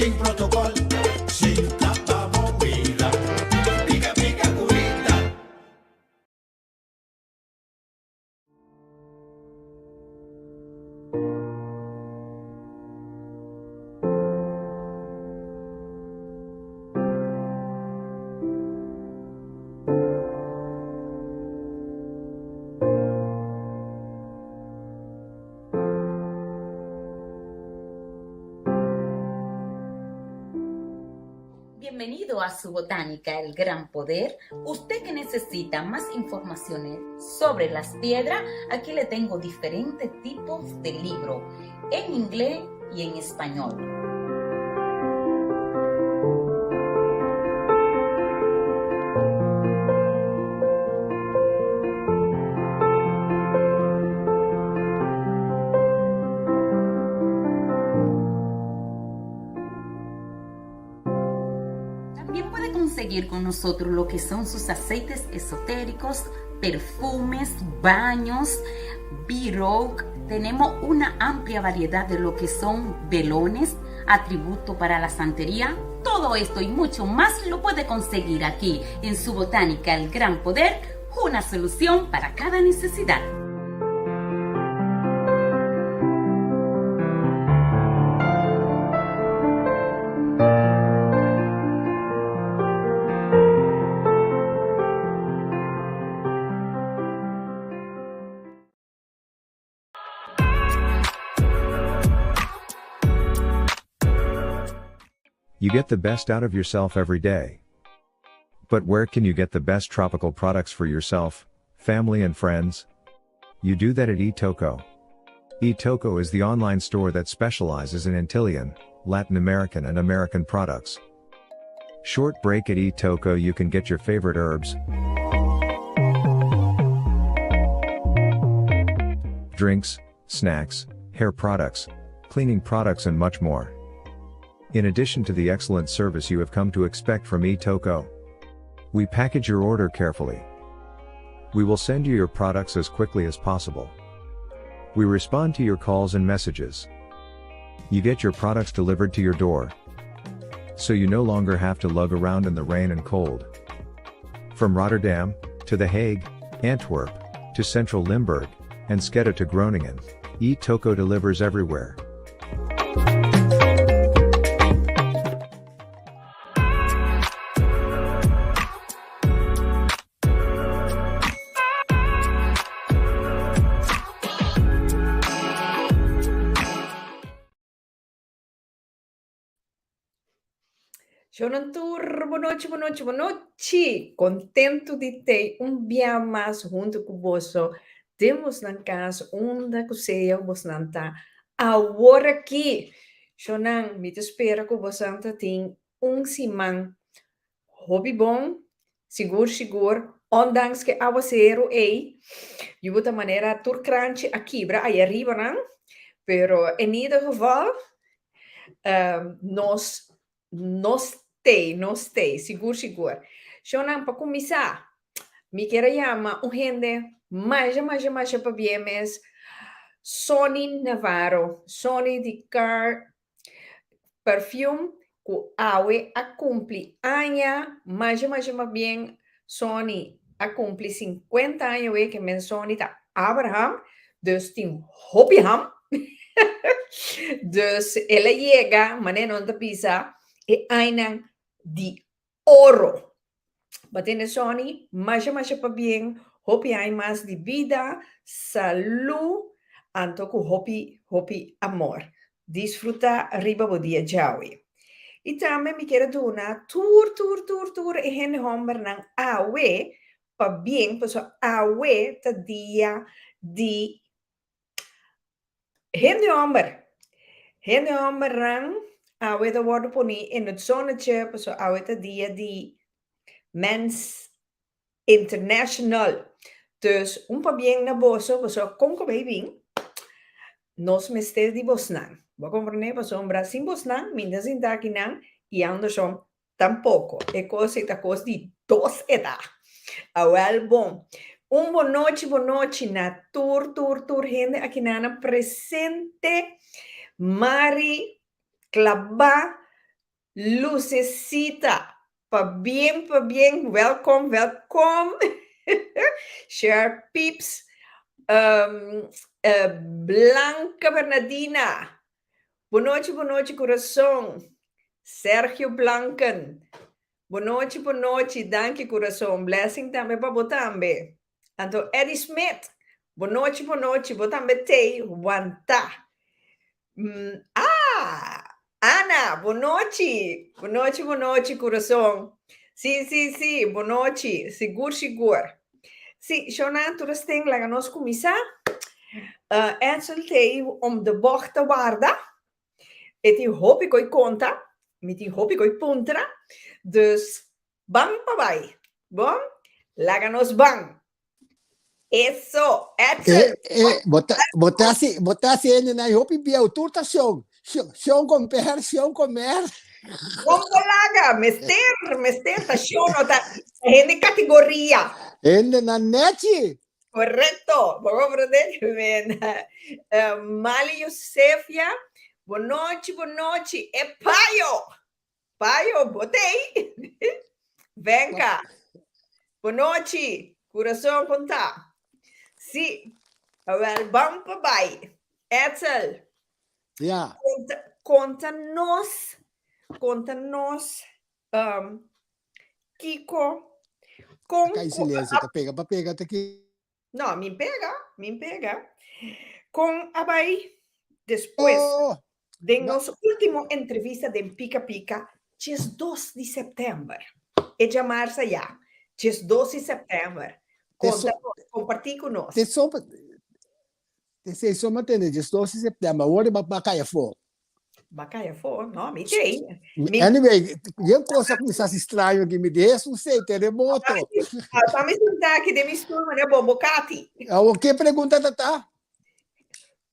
King protocol, sin tapa movida. Pica, pica, curita. Bienvenido a su botánica, el gran poder. Usted que necesita más informaciones sobre las piedras, aquí le tengo diferentes tipos de libros, en inglés y en español. También puede conseguir con nosotros lo que son sus aceites esotéricos, perfumes, baños, B-Rogue. Tenemos una amplia variedad de lo que son velones, atributos para la santería. Todo esto y mucho más lo puede conseguir aquí en su botánica El Gran Poder, una solución para cada necesidad. You get the best out of yourself every day. But where can you get the best tropical products for yourself, family and friends? You do that at eToco. eToco is the online store that specializes in Antillean, Latin American and American products. Short break at eToco, you can get your favorite herbs, drinks, snacks, hair products, cleaning products and much more. In addition to the excellent service you have come to expect from eToco, we package your order carefully. We will send you your products as quickly as possible. We respond to your calls and messages. You get your products delivered to your door, so you no longer have to lug around in the rain and cold. From Rotterdam, to The Hague, Antwerp, to Central Limburg, and Sketta to Groningen, eToco delivers everywhere. Jonathan, boa noite, boa noite, boa noite. Contento de ter dia mais junto com você. Temos na casa onde você está agora aqui. Jonan, me espera que você tem semana hobby bom, seguro, ondanks que a você é, de outra maneira, turcrante aqui, aí arriba, não? Pero, em ieder geval, nós stay, seguro. Shonan, para começar, me quero chamar gente mais para biemes, Sony Navarro, Sony de Car Perfume, que awe a cumprir año, mais bem, Sony a cumprir 50 anos, que men Sony tá Abraham, dus tem Hobbiham, dus ela chega, mas não da pisa, e ainda de ouro. Batendo Sony, mais para bem, hopi hay mais de vida, salud, anto com hopi amor. Desfruta arriba o dia jawi. E também me quero dar tour, e gente homem nang awe, pa bem, paso awe ta dia de gente homem nang awe da word poni in het zonnetje, paso awe ta dia de Mens International. Dus pa bien na boso, paso conco baby, nos mestes di bosnan. Va comprender, paso sin bosnan, mindas in dakinan, y andersom tampoco. E cose ta cos di dos edad. Awel bom. Boa noite, na tour, gente aqui na presente, Mari, Klaba, Lucecita, pa bien, welcome, welcome. Share Peeps, Blanca Bernardina, boa noite, coração. Sergio Blanken, boa noite, danke, coração. Blessing também para Tambe. Então, Eddie Smith, boa noite, vou também ter, wanta. Ana, boa noite, coração. Sim, boa noite, seguro. Sim, Shona, tu tem lá nos começar. Edsel tem de bocht te waarda. Et die hoop ik ooit conta. Met die hoop ik ooit puntra. Dus bang papai. Bom? Láganos bang. Eso, Edsel. Botasse ele na roupa e biel, turta chão. Chão comer. Como laga, mester, ta shono, ta hende categoria. Ele na net. Corretto, vamos aprender. Mali Yosefia, boa noite. É Payo, botei. Vem cá. Boa noite, coração contar. Sim, vamos para baixo. Edsel, Yeah. conta-nos, Kiko, com... Cai em silêncio, tá pega, tá aqui. Não, me pega. Com a Bahia, depois de nossa última entrevista de Pica Pica, dia 2 de setembro. É de março já. Dia 2 de setembro. Compartilhe conosco. Tem só matando, dia 12 de setembro. Agora bacaia for. Bacaia for? Não, me tirei. Anyway, eu coisa começar a se estranho aqui, me deixa, não sei, terremoto. Tá me sentar aqui de mistura, né, bom, Bocati? O que pergunta tá?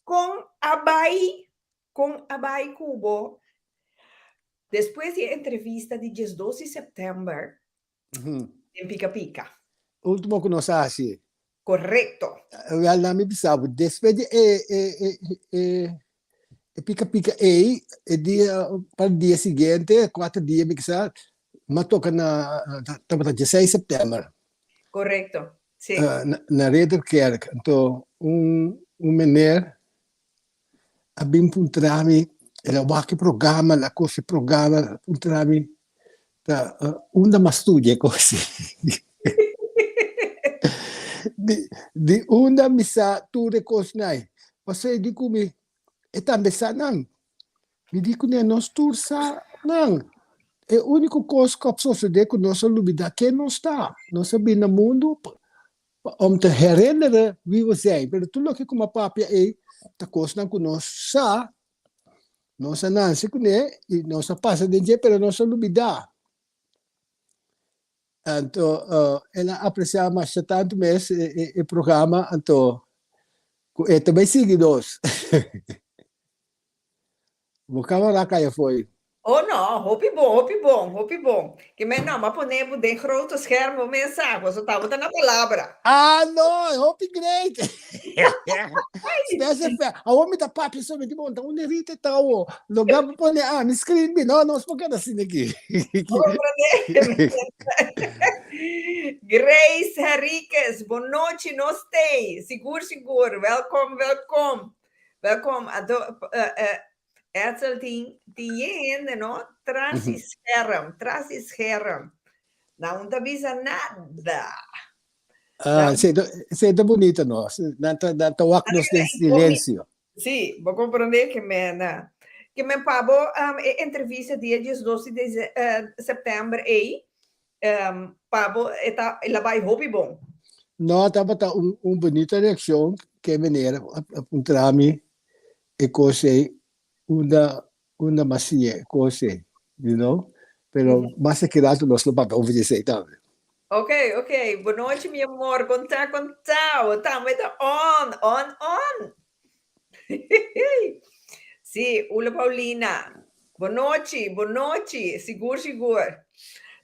Com a Bahia Cubo, depois da entrevista de dia 12 de setembro, em Pica Pica. Último que nós achamos. Correto. Eu não me pensava, depois de Pica para o dia seguinte, 4 dias, me pensava, mas toca na 16 de setembro. Correto, sim. Na rede que era, então, menino, abim puntrami, ela waki programa, la coisa programa, puntrami, tá, uma studia coisa. Di una misa ture kosnai. Pasay di kumi etambe sa nang. Hindi ko niya nos tur sa nang. E único coisa que sucede com nossa lubida que não está. Nós sabemos no mundo te herinneren wie we zijn. Maar tudo que como papia é, ta coisa que nós sa, nossa nanse com e nossa passa de dia pero nossa lubida. Então, ela aprecia mais tanto mais o programa, então, também seguidos. O câmera caiu foi. Oh, não, hoop bom. Que men não, mas ponemos de grote scherm mensagem, você tá botando a palavra. Não, hoop great. A homem da Papia só me diz, bom, onde rita tal, lugar para pôr no screen, não se pode assim aqui. Grace Henriquez, boa noite, nós tem. Seguro. Welcome. Edsel tem, não? Traz scherm. Não avisa nada. Sei bonito, não? Não toca nos silêncio. Sim, vou compreender que me pabo entrevista dia 12 de setembro aí. Pabo, ela vai roupa bom. Não, estava bonita reação que maneira apontar-me e coisa uma macia coisa, you know? Pero mais que lá nós não vamos obedecer também. Ok. Boa noite, meu amor. Contar. Também tá on. Sim, Ula Paulina. Boa noite. Seguro.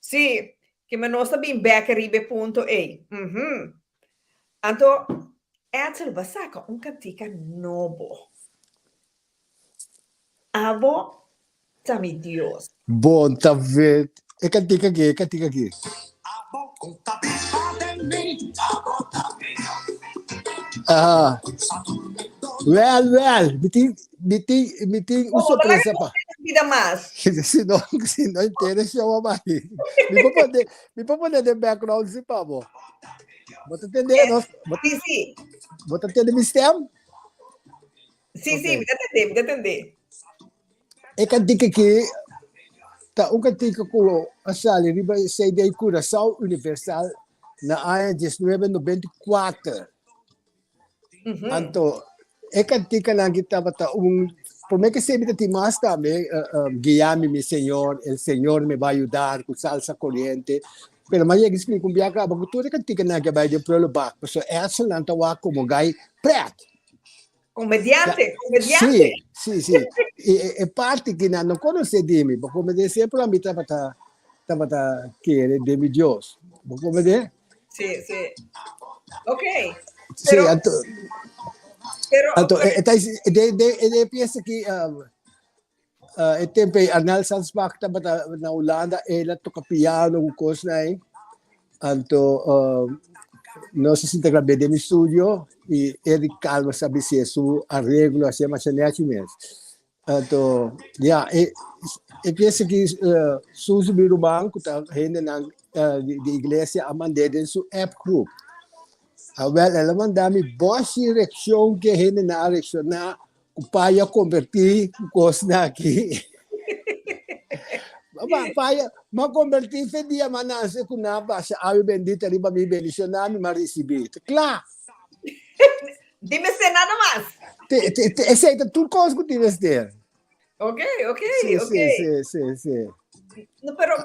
Sim, que me nossa bem backeribe.ei. Então, Edsel vai sacar kantika nobo. Abo Tami Dios. Bom, tá vendo? É cantica aqui. Abo com cabeça de mim, abo também. Ah, well, biting Oh, surpresa talaga pa. vida mas. Se não interessa, eu amar. Me pode de background si pa mo. Bota entender, nós, Sim. bota entender mi stem? Sim, Ok. me dá entender. É cantica aqui, tá um cantica ko asali riba sa ideia Curaçao Universal na área 1994. Anto, é cantica lang kita bata por mí que sempre te más também, guiame mi Señor, el Señor me va a ayudar con salsa corriente. Pero maya gis mi kumbia ka, bago tu cantica na que vai de prolo back, so Edsel lang tawa como gai pret. Comediante. Sì. E parte che non conosce Demi, ma come dice sempre la mitad tabata quiere Demi Dios. Ma come dice? Sí. Ok. Sì, Pero, anto e pensa che e tempo Arnal Salzbach tabata na Holanda e la toca piano con cosa anto não se integra bem no estúdio e ele calma sabe se isso arreglo assim mas não é assim mesmo então e penso que sujo do banco tá rende na de igreja a mandar em seu app group ela mandar-me boa direção que rende na direção na o Payo convertir coisa aqui Papia, ma convertir fe dia manase kunaba sa ayo bendita riba mi bendicionami ma recibite. Claro, dime se nada más. aceita tudo coisa que tives ter. Ok. Sim. No, pero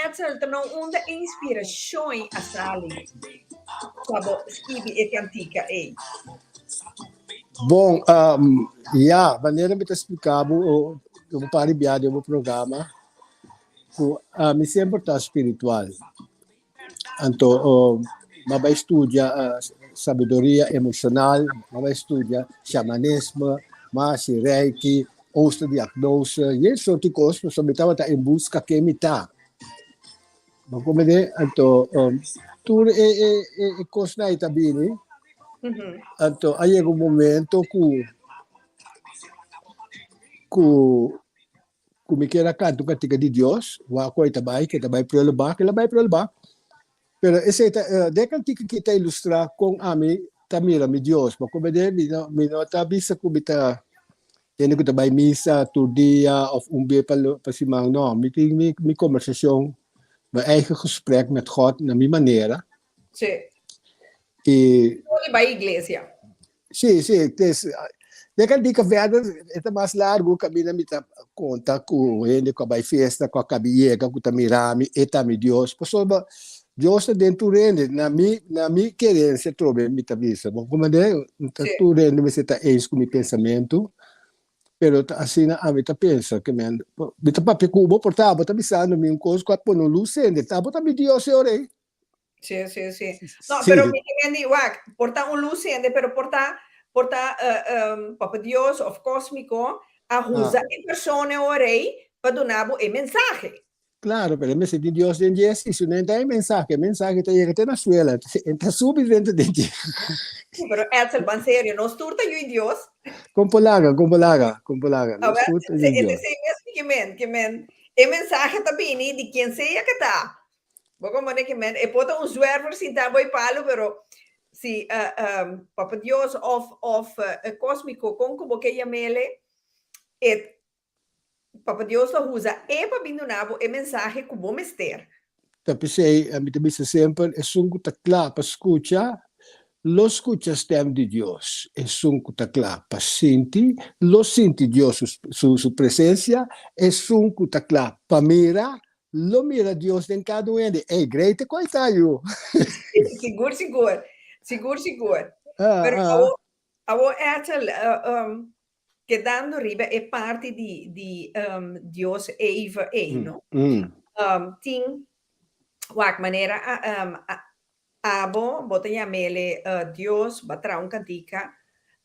Edsel, te não onda inspiração a sali. Sabo, skibi e cantica, ei. Bom, maneira me te explicava, eu vou para o meu programa, me sempre está espiritual. Então, vai estudar sabedoria emocional, vai estudar xamanismo, mas reiki, osteodiagnose, e isso tipo de coisas, sobre estava em busca que me tá. Mas como é, então, tudo é coisa aí também, né? Então, aí é um momento que me quer canto cantiga de Dios, wa ko itabay, que vai para o bar. Pero esse de cantiga que está ilustrar com a mim, tamira mi Dios, mas como é, me não tá bisa ko bita, ele que também missa, todo dia, of be para si mang, não, me conversação, meu eigen gesprek met God, na minha maneira. Sim. E Onde vai a igreja? sim, de cantiga verder, é mais largo, caminho me tá conta com ele, com a festa, com a cabiega, com a mirami, etami Dios, pessoa Dios dentro dele, na minha querência, trobe me tabisa. Bom, como é, tu rende me está eis com meu pensamento, pero assim a mim tá pensa que me tá papi cubo portava tá bisando me coisa com a pono lucende, tá bota me Dios ore. Sim. No, pero me digo, porta luciente, pero porta Papa Dios of cósmico, ajuda a persona orei para donar o mensaje. Claro, pero me senti Dios den Jesus, não tem mensagem tá chega até na suela, tá subi dentro de ti. Pero Edsel, van serio, nos turta yo y Dios. Compolaga, A ver, turta de Dios. que men, el mensaje también de quien sea que está. Porque como que men, pota un zwerver sin dar voy palo, pero si Papa Dios of cósmico con como que llamele, Papa Dios lo usa para bindonar el mensaje como mester. Pensei, a mim também sempre, é sunco tá claro para escutar, lo escuchas stem de Dios, é sunco tá claro para sentir, lo senti Dios su presença, é sunco tá claro para mirar, lo mira Dios em cada um de, great coitado. Seguro. Pero avo Edsel, quedando arriba è parte di Dios Eva, no? Ting, wak manera abo bota yamele Dios batra un cantica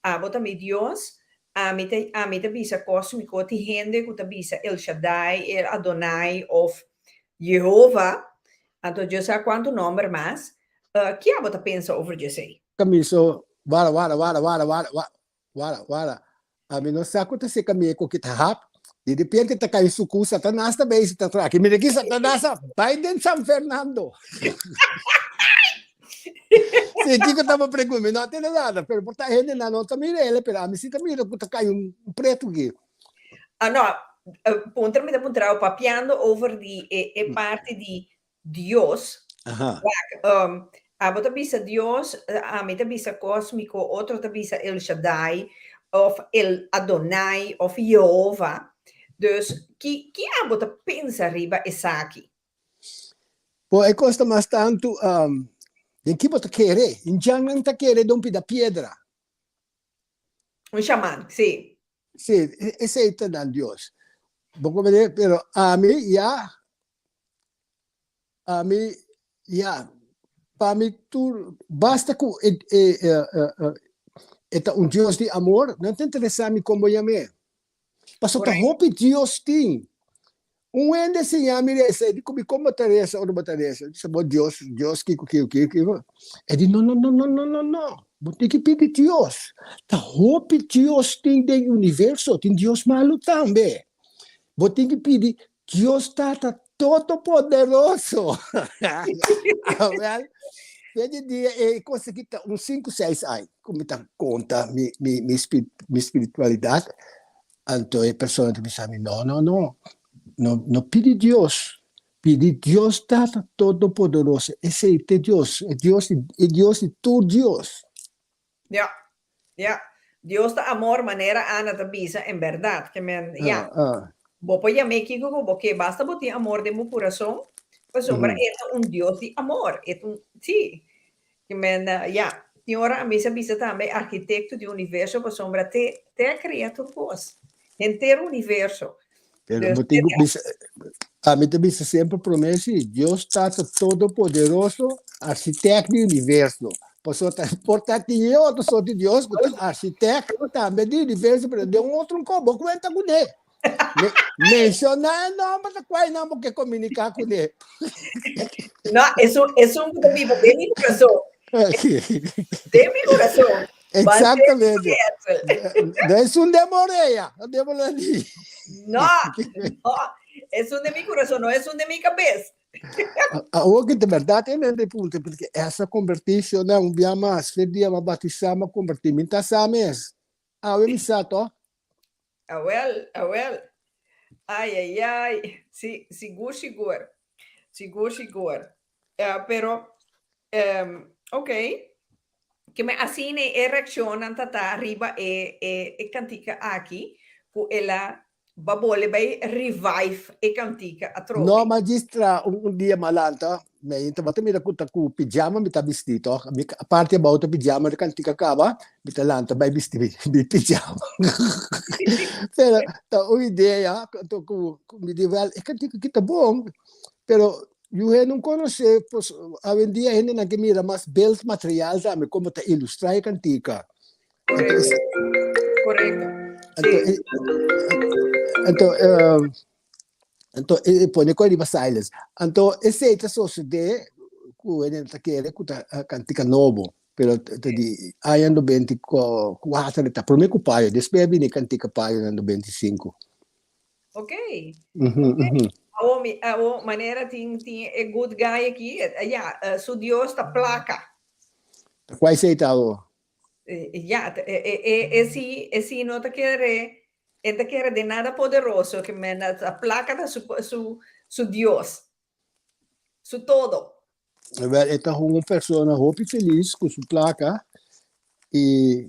abo también Dios Amita bisa cósmico, ti gente que bisa El Shaddai, El Adonai of Jehová. Então, eu sei quanto nome mais. Que você pensa over você? Kami so wara. Ami no saco ta se kami ko kita hap. Di repente ta kayo suku Satanas ta base ta tra. Kimi lagi Satanas Biden San Fernando. Se Kiko tava preguntando, não tem nada, pero por tá rende na nota mirele, pero a mim se camira que tá caiu preto aqui. No, punter me puntrao papiando over di parte di Dios. Aha. Abo bisa Dios, mi bisa cósmico, otro bisa El Shaddai, of El Adonai, of Jehovah. Dus, que abo pensa riba esaki? Pô, é costa mais tanto, em que você querer? Em jangan ta querer dompi da pedra. Xamã, sim. Sim, esse é o Deus. Bom, pero a mim, para mim, tu basta com Deus de amor, não te interessa me como chame. Passo ta hope Deus tem. Ende se chama esse, de como Teresa ou não Teresa, disse bom Deus, Kiko. É de não. Você tem que pedir Deus. Ta hope Deus tem do universo, tem Deus malo também. Você tem que pedir Deus está todo poderoso. Pede dia consegui uns 5, 6 anos, como tá conta minha espiritualidade. Então a pessoa me sabe não pede Deus. Pede Deus está todo poderoso. Esse é Deus. É Deus e tu Deus. Ja. Deus da amor maneira ana da bisa em verdade. Que men, Vou pôr me Kiko, porque basta botar amor de meu coração. Pues sombra é Deus de amor. Sim. Que men, Senhora, a missa bisa também arquiteto do universo, pues sombra te criado vos. Inteiro universo. Pero a mim também sempre promete, Deus está todo poderoso, arquiteto do universo. Portanto, eu sou de Deus, arquiteto também do universo, para de outro como comenta com ele. Mencionar não, mas qual não porque comunicar com ele. Não, é um vivo de meu coração. De meu coração. Exatamente. Não é demoreia. Não, é de meu coração, não é de minha cabeça. O que de verdade é nesse ponto, porque essa conversão não via mais, fedia uma batizama convertimento a sames. Eu me sato. Well. Ai. Seguro. Pero, ok. Que me assim é reação tata arriba e kantika aqui, que ela babole vai revive e kantika a troca. No, magistra, dia malanta, me intavata mi rakuta ku pijama mi tabistito, a parte about pijama de kantika kaba, mi talanta vai vestire pijama. Pero a ideia to ku medieval e kantika kita bom, pero eu não conheço, pois, hoje em dia ainda não que mira mais belos materiais, sabe, como tá ilustrar a cantica. Correto. Então, põe coisa de silence. Então, esse é só se de que ele tá querendo que a cantica nobo, pero de aí ando 24 tá primeiro Payo, depois vem cantica Payo ando 25. Ok. A maneira tem good guy aqui, su Deus da placa. Qual é tá o? Esse não te quer de nada poderoso que me a placa da su Deus. Su todo. Então uma pessoa roupa feliz com sua placa e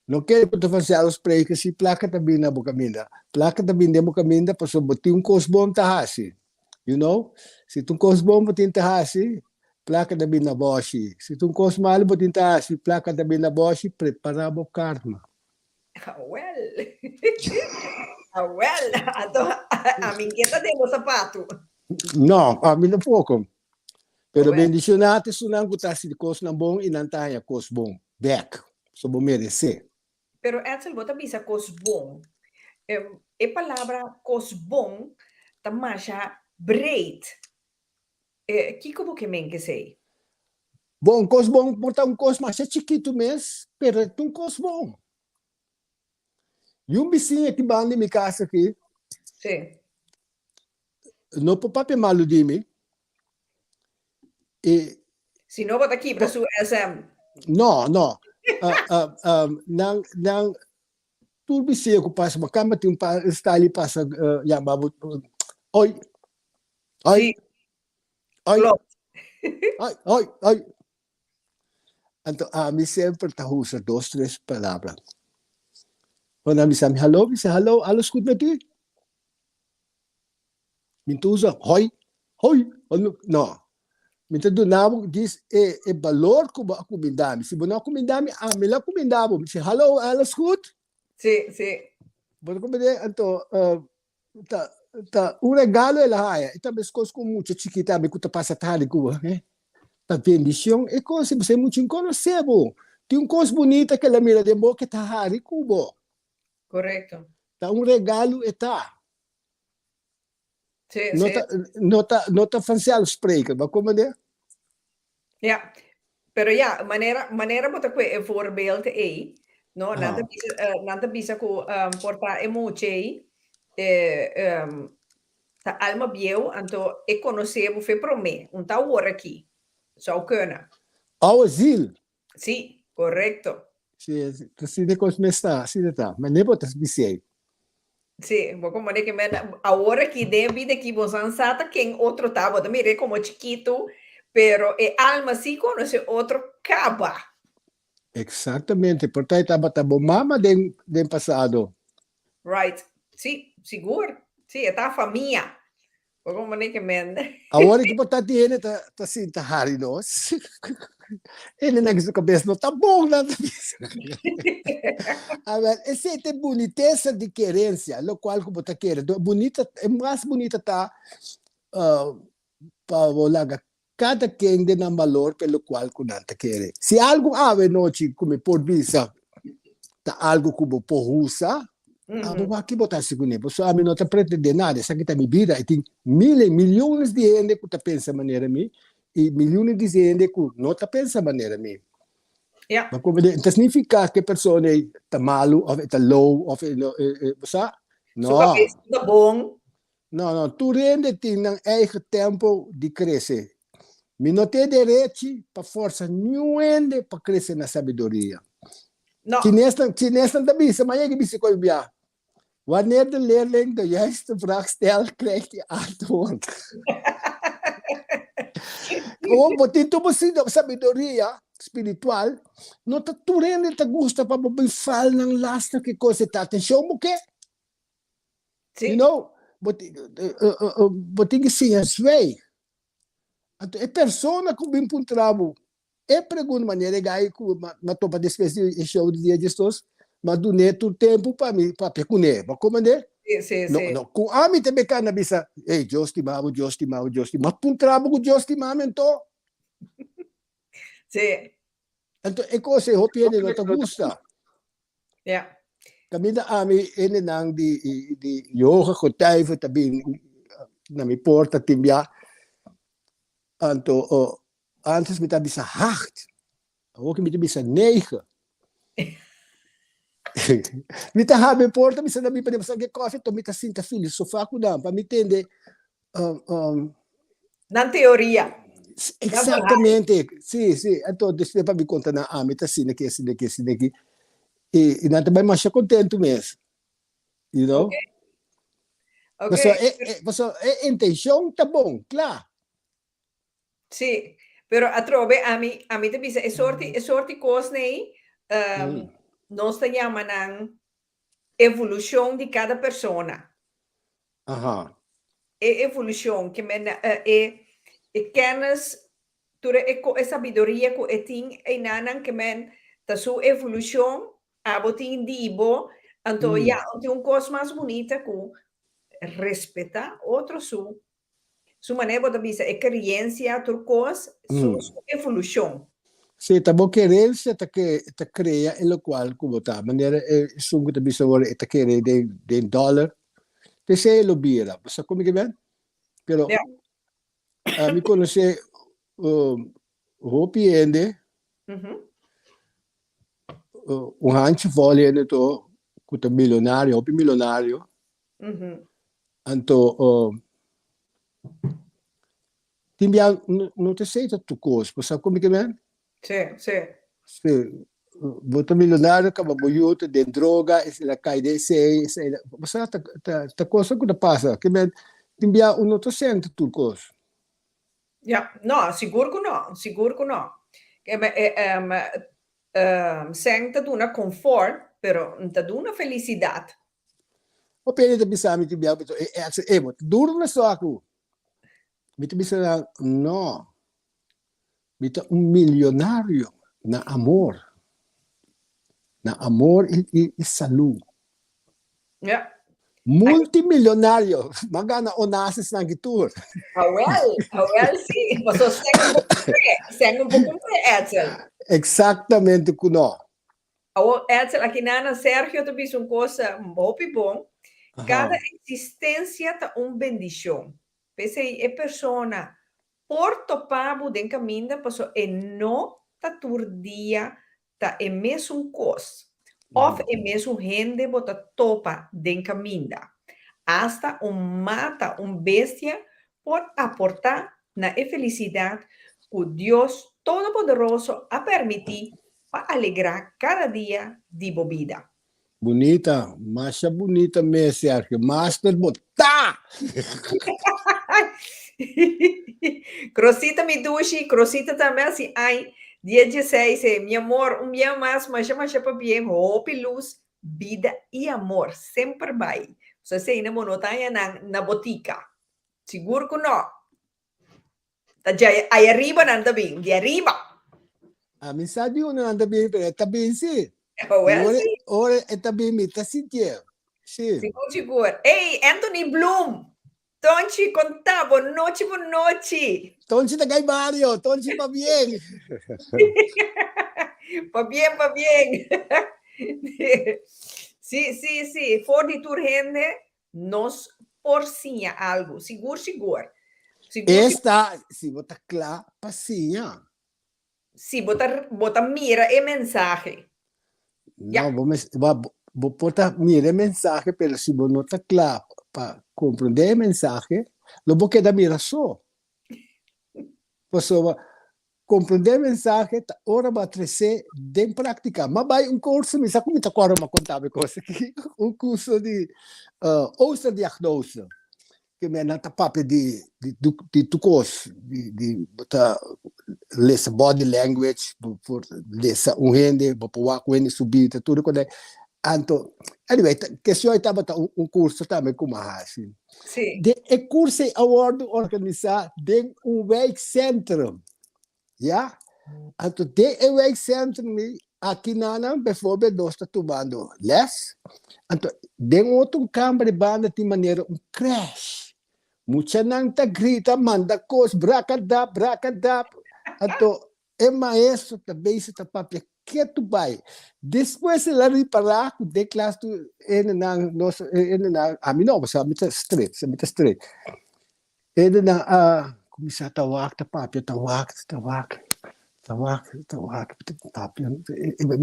não quero que tu faça os prei que se placa também na boca minda. Placa também na boca minda para botar cosbom tahasi. You know? Se tu cosbom botin tahasi, placa também na boshi. Se tu cosmal botin tahasi, placa também na boshi, preparamos karma. Well. A mim que tá dentro do sapato. Não, a mim não pouco. Pero bendicionate sunang kutasi de cos na bom e não taia cos bom. Back. So bom merecer. Pero Edsel, bota bisa cos bom. E palavra cos bom, tamasha breed. Kiko bo que men que sei. Bom, cos bom, botar cos mais chiquito mesmo, pero é cos bom. E vizinho que banda minha casa aqui, Sim. não para papel malo de mim. E Se não bota aqui para sua SM. não. Não, tudo vizinho que passa, mas cama tem está ali passa, chamava, oi, Sim, klopt. oi. Então, me sempre usa 2, 3 palavras. Quando me diz, hello, alles gut mit dir? Minto usa, hoi, não. Minto do nabo diz, valor que eu comendame. Se não comendame, me lá comendava. Me diz, hello, alles gut? Sim, sim. Bueno, como então, um regalo é lá, então, as coisas com muito chiquita, me custa passar tarde, tá bendição, é coisa, você muito inconhecível. Tem coisa bonita que ela mira de boa que tá raro, cubo. Correto. Tá regalo, tá. Sim, sim. Não tá fancial spreken, mas como é? Ja, pero ja, maneira bota que voorbeeld é, no, nada bisa ko porta emoji ta alma bieu, anto e conhecebo fe pro me, ta hora aqui. Zou kunnen. Ao asilo. Sim, correcto. Sim, de coisa está, sim, tá. Mas nem botas bisei. Sim, vou como que a hora que deve de que você ansata quem outro tá, bota mire como chiquito, pero e alma sí conoce outro caba. Exatamente, portanto, estava mama de passado. Right. Sim, seguro. Sim, é a família. Vou como que men. A hora que botar tiene, tá assim, tá hari nós. Ele não quis cabeça, não tá bom, não. Agora, essa é boniteza de querência, o qual que botar quer. Bonita, é mais bonita tá para cada quem de valor pelo qual que não quer. Se algo ave noite como por visa, tá algo como por russa, vou aqui botar segundo. Você a mim não tá pretendendo nada, essa aqui tá minha vida, e tem milhões de gente que tá pensa maneira mim e milhões de gente que não tá pensa maneira mim. Ja. Mas como então significa que a pessoa está malo, ou está low, ou você não. Sua cabeça tá bom. Não, tu rende tem um eigen tempo de crescer. Me não tem direito para força nenhuma para crescer na sabedoria. Não. Chinesa também, mas é que me se colbia. Wanneer de leerling de juiste vraag stelt, krijgt hij antwoord. Gewoon, botin tu mo sabedoria espiritual, não tá turendo te gusta para bifal ng lasta que coisa tá atenção mo que? Sim. You know, botin que sim as way. É persona que bem puntrabo. É pergunta maneira gai que matou para despedir o show de dia de estos, mas do neto tempo para mim, para pecuné, para comandar. Sim. Não, com a mim também cana bisa, ei, Dios te mamo, mas puntrabo com Dios te mamo então. Sim. Então, é coisa que eu não te gusta. Ja. Kami na ami ene nang di yoga ko tayo tabi na mi porta timbia anto antes mi tabi sa 8 ook mi tabi sa 9 mi ta habe porta mi sa nabi pa sa coffee to mi ta sinta filosofia ko na pa mi tende Na teoria. exatamente sì então desde pa mi conta na ami ta sineki e não também mais contento mesmo, you know? Okay. Mas a intenção tá bom, claro. Sim, pero a trove a mim te bisa é sorte coisa nei nós chamamos ng evolução de cada pessoa. Aha. É evolução que men é kennis tura é sabedoria que tem e nanan que men ta sua evolução a botin dibo então tem coisa mais bonita que respeitar outro su maneira de bisa experiência turcos su evolução. Se tamo querência ta crea em lo qual como tá maneira sungo ta bisawara ta querer de dólar te se lo bira basta como que bem pero a mi conhece hopi ende hanch vole ende to kuta milionário hopi milionário anto timbia não te sei tu coisa basta como que bem se bota milionário acaba boiuta de droga ela cai de sei basta ta coisa que passa que bem timbia não te sente tu coisa. Ja, no, seguro que no. Sem te duna conforto, pero te duna felicidade. O pene de bisa mi timbia beto duro na só aku. Mi bisa no. Mita milionário na amor. Na amor e saúde. Ja. Multimilionário, magana onassis na gitur. Well, sim. Mas sem um pouco Edsel. Exatamente kuno. Edsel, aqui na Sérgio, tu viste uma coisa muito bom. Cada existência tá bendição. Pensei, é persona por topabo den caminho, passou e não tá turdia, tá é mesmo coisa. Of é mesmo gente bota topa den caminho. Hasta mata bestia por aportar na felicidade que Deus Todo-Poderoso a permitir para alegrar cada dia de vida. Bonita, masha bonita mesmo, Sérgio. Master botar! Crosita me duche, crosita também assim, ai, dia 16, meu amor, dia mais, mas para bem, hope, luz, vida e amor, sempre vai. Você sei na montanha na botica, seguro que não. Aí arriba não bem, de arriba. A mensagem não anda bem, está bem sim. Ora, está bem, está sentindo. Sim. Seguro. Ei, Anthony Bloom, Tonchi conta, boa noite. Tonchi da Gai Mario, Tonchi pa bien. Pa bien. Sí. For de tu gente, nos porcinha algo. Seguro. Esta, se botar claro, passinha. Sí, bota mira e mensagem. Não, vou botar mira mensagem, pero se você não está claro para compreender a mensagem, não vou quedar mira só. Pessoa, compreender a mensagem, ora vai trazer de prática. Mas vai curso, me sabe como está agora uma contábil coisa aqui, curso de diagnose, que me não está papel de coisa, de botar lesa body language, por lesa rende, por o subir, tudo quando anto, anyway, que se eu estava curso também como assim. Sim. De curso award organizar de week center. Ja? Anto de week center aqui na bijvoorbeeld nós está tomando les. Anto de outro câmara de banda de maneira crash. Muita não tá grita, manda coisa, bracadap. Anto é maestro também se tá papel que tu vai. Depois ela reparar que de classe tu a mim não, você é muito straight. Ele na começar a tawak, papel tawak.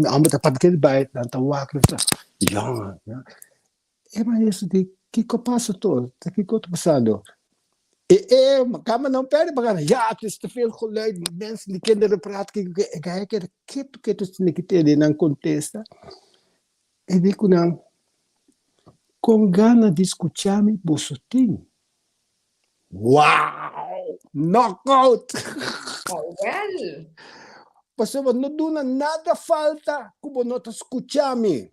Amo tá papel vai, tawak. Ja. É maestro de Kiko passa todo, Kiko tá passando. Kama não perde para ja, het is te veel geluid, mensen die kinderen praten, kijken, keto snikitele nang contesta. E dico não, com gana de escutar-me, bosotinho. Uau! Knockout! Oh, well. Pessoa, não duna nada falta como não te escutar-me.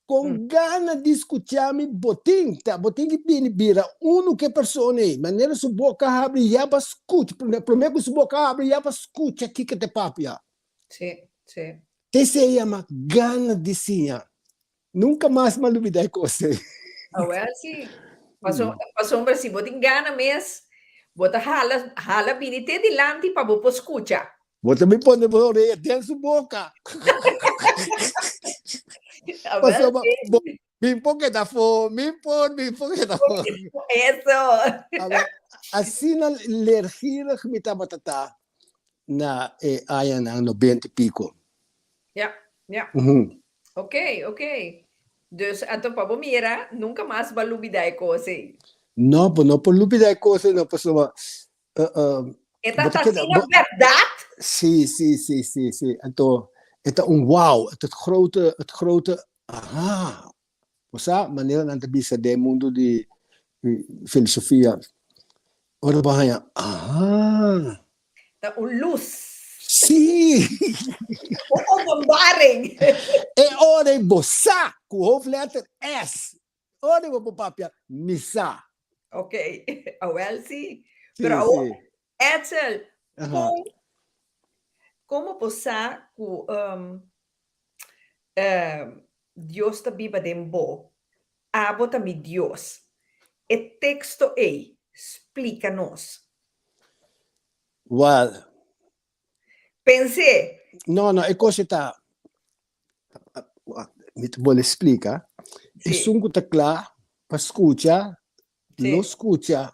Com gana de escutar-me, botim que bira, que persona, maneira sua boca abre, já para escuta, primeiro que sua boca abre, já para escuta aqui que te papia. Sim. Te se chama gana de sinha. Nunca mais me duvidei com você. Oh, well, sim. Passou para si, botin gana mesmo, bota hala binite dilante para você escutar. Bota me pôr na orelha, dentro da boca. A Passou ver, uma... Me põe que da fome, me põe que da fome. eso. Assim, na alergia que me estava tata na aia na 90 e pico. Ja, ja. Uhum. Ok. Dus, ato pa mira, nunca mais vai lubidar coisa. Não, não por lupida é coisa, não, pessoa. Eta tá assim na verdade? Sim. Então, wow, het grote, aha. Posa, maneira na entrevista de mundo de filosofia. Ora bahaya, aha. Tá luz. Sim. Openbaring. É hora de boçar, com o hoofdletter S. Hora de papia, missa. Ok, well, sim. Sim, Pero, sim. Edsel, Aha. como posar com Dios ta biba dembo, abo ta mi Dios. E texto aí, explica-nos. Well, Pensei, não, é coisa tá. Me vou explicar. É sim, sungo tá claro, para escutar, lo sim, escuta,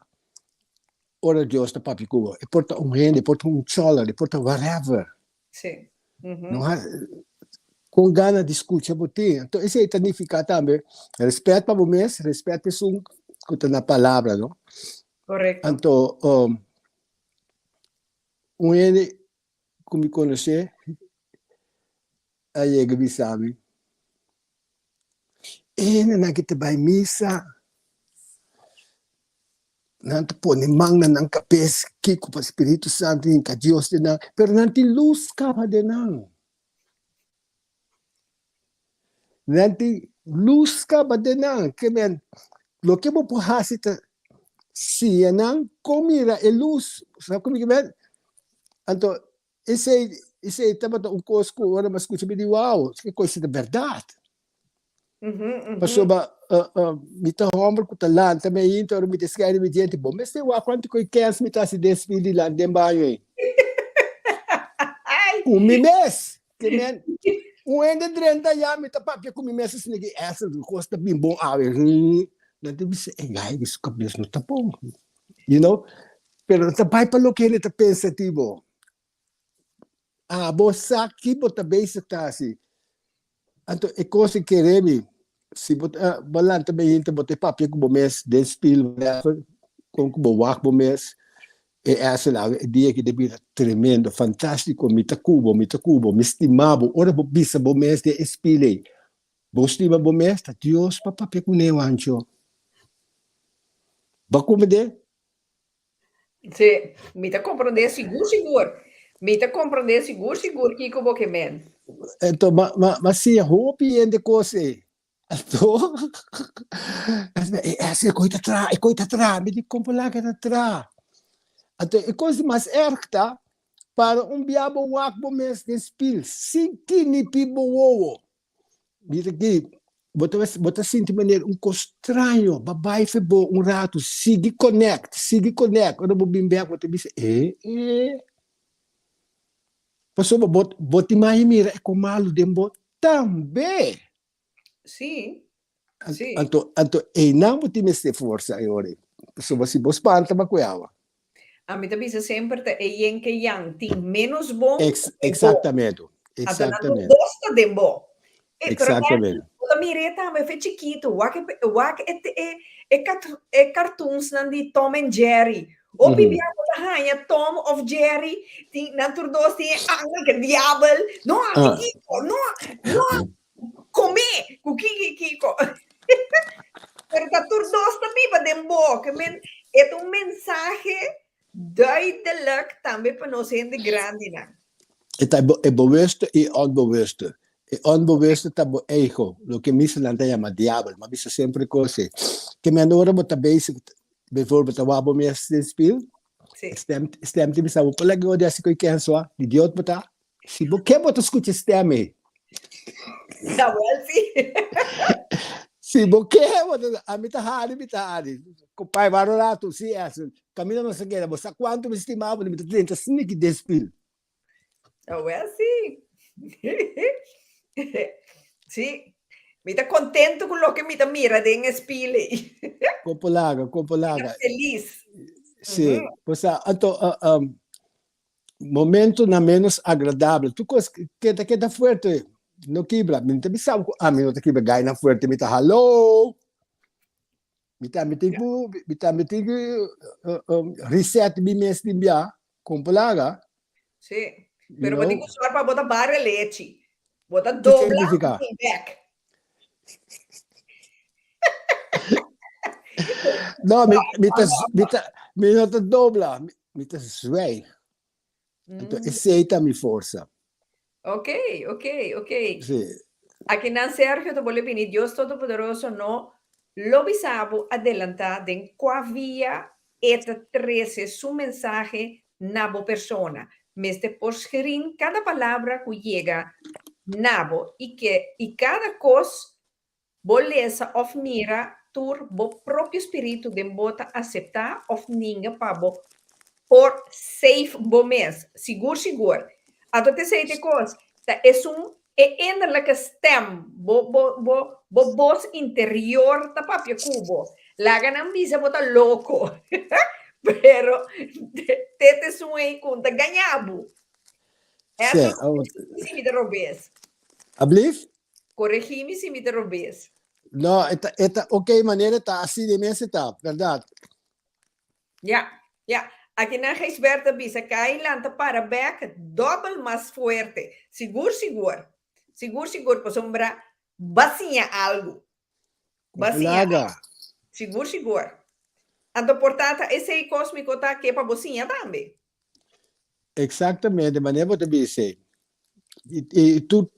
ora Deus tá papi cubo. E porta rende, porta chola, e porta whatever. sim. Não há, com gana de escutar bote. Então, esse aí significa também, respeito para o mês, respeito é sungo, que na palavra, não? Correto. Então, ele, como me conhecer, aí é que sabe. E na que te vai missa, nanti pô, nem manga nang capes, Kiko para Espírito Santo, em que Deus de não, pero nanti luz capa de não. Nanti luz capa de não, que men, lo que vou por hasita, se não, comira e luz, sabe como que men? Então, esse estava coisa que agora mas escuta me diz, uau, que coisa de verdade. Passou me tá homem com talento também então me descreve me gente bom mas tem quanto que quer me tá se despedir lá de banho aí mês que men ainda 30 já me tá papia com mês assim que essa costa bem bom não deve ser gai isso cabeça não tá bom you know pero tá pai para lo que ele tá pensativo você aqui bota bem se tá assim então é coisa que queremos se balan também inte bote papia com mês despil com wak mês é essa lá dia que deve tremendo fantástico mita cubo me estimava ora bo bisa bo mês de espile bo estima bo mês tá Deus pa papia com neo ancho ba como de Sim, me tá compreender seguro. Me tá compreender seguro que como que men. então mas se hope ende coisa então essa coisa tra me de comprar lá que tá tra então é coisa mais erta para biabo wak bo mes de spil sinti ni pibo wowo mira aqui bota sinti maneira coisa estranho babai febo rato sigue connect ora bo bimbe bota bisa passou bota mais mira é como malo dembo também Sim. Então não bota mais força agora pessoa se vos panta macuiava A mim também sempre tá em que yang tem menos bom. Exatamente. Então não gosta de bom. Exatamente. A mireta me fez chiquito. Wak é cartoons de Tom and Jerry. O bibia da rainha Tom of Jerry tem naturdos tem que diabo. Não, Kiko, não. Comer o Kiko. Pero naturdos também para dembo, que é mensagem duidelijk também para nós gente grande, né? É bewuste e onbewuste. E onbewuste tá bo ego, lo que me se chama diabo, mas isso sempre coisa. Que me anora bota basic, bijvoorbeeld a wabo me speel. Stem te bisa, pala go dia si ko ikenso, idiot bota. Si bo que bota escuta stemme. Tá bom, sim. Si bo que bota a mitahari. Com pai varorato si essa. Camina não se quer, você quanto me estimava, me tenta sneak despil. Oh, é assim. Sim. Me está contento com o que me está mira de espelho. Compolaga. Feliz. Sim. Pois anto momento na menos agradável. Tu cos que tá fuerte. No quebra, me te sabe a mim não te quebra gai na fuerte, me tá hello. Me tem reset me mes limbia, compolaga, Sim. you Pero vou ter know. que usar para botar barra leite. Bota Que dobla significa? e back. No, me não te dobla, me te sway. Então, aceita mi força. Ok, ok, ok. Sim. Aqui na Sergio, te vou pedir, Deus Todo-Poderoso não lo bisabo adelantar de quavia eta 13 su mensaje nabo persona. Meste por escribir cada palavra que chega nabo e cada cos boleza of mira tur bo próprio espírito de bota aceitar of ninga pabo por safe bo mes. Seguro. Ato te sei de cos, innerlijke stem, bo voz interior ta papia cubo. La ganan visa bota loco. Pero te suei conta ganhabo. Essa Sim. se me derrubes. Ablief? Corrigime se me derrubes. No, esta ok maneira tá assim de mês tá, verdade? Ja. Aqui na Reisberta bisa cai lanta para back double mais fuerte. Seguro. Por sombra, bacinha algo. Bacinha. Compolaga. Seguro. Então, portanto, esse aí cósmico tá aqui para bacinha também. Exatamente, maneira você disse. E tu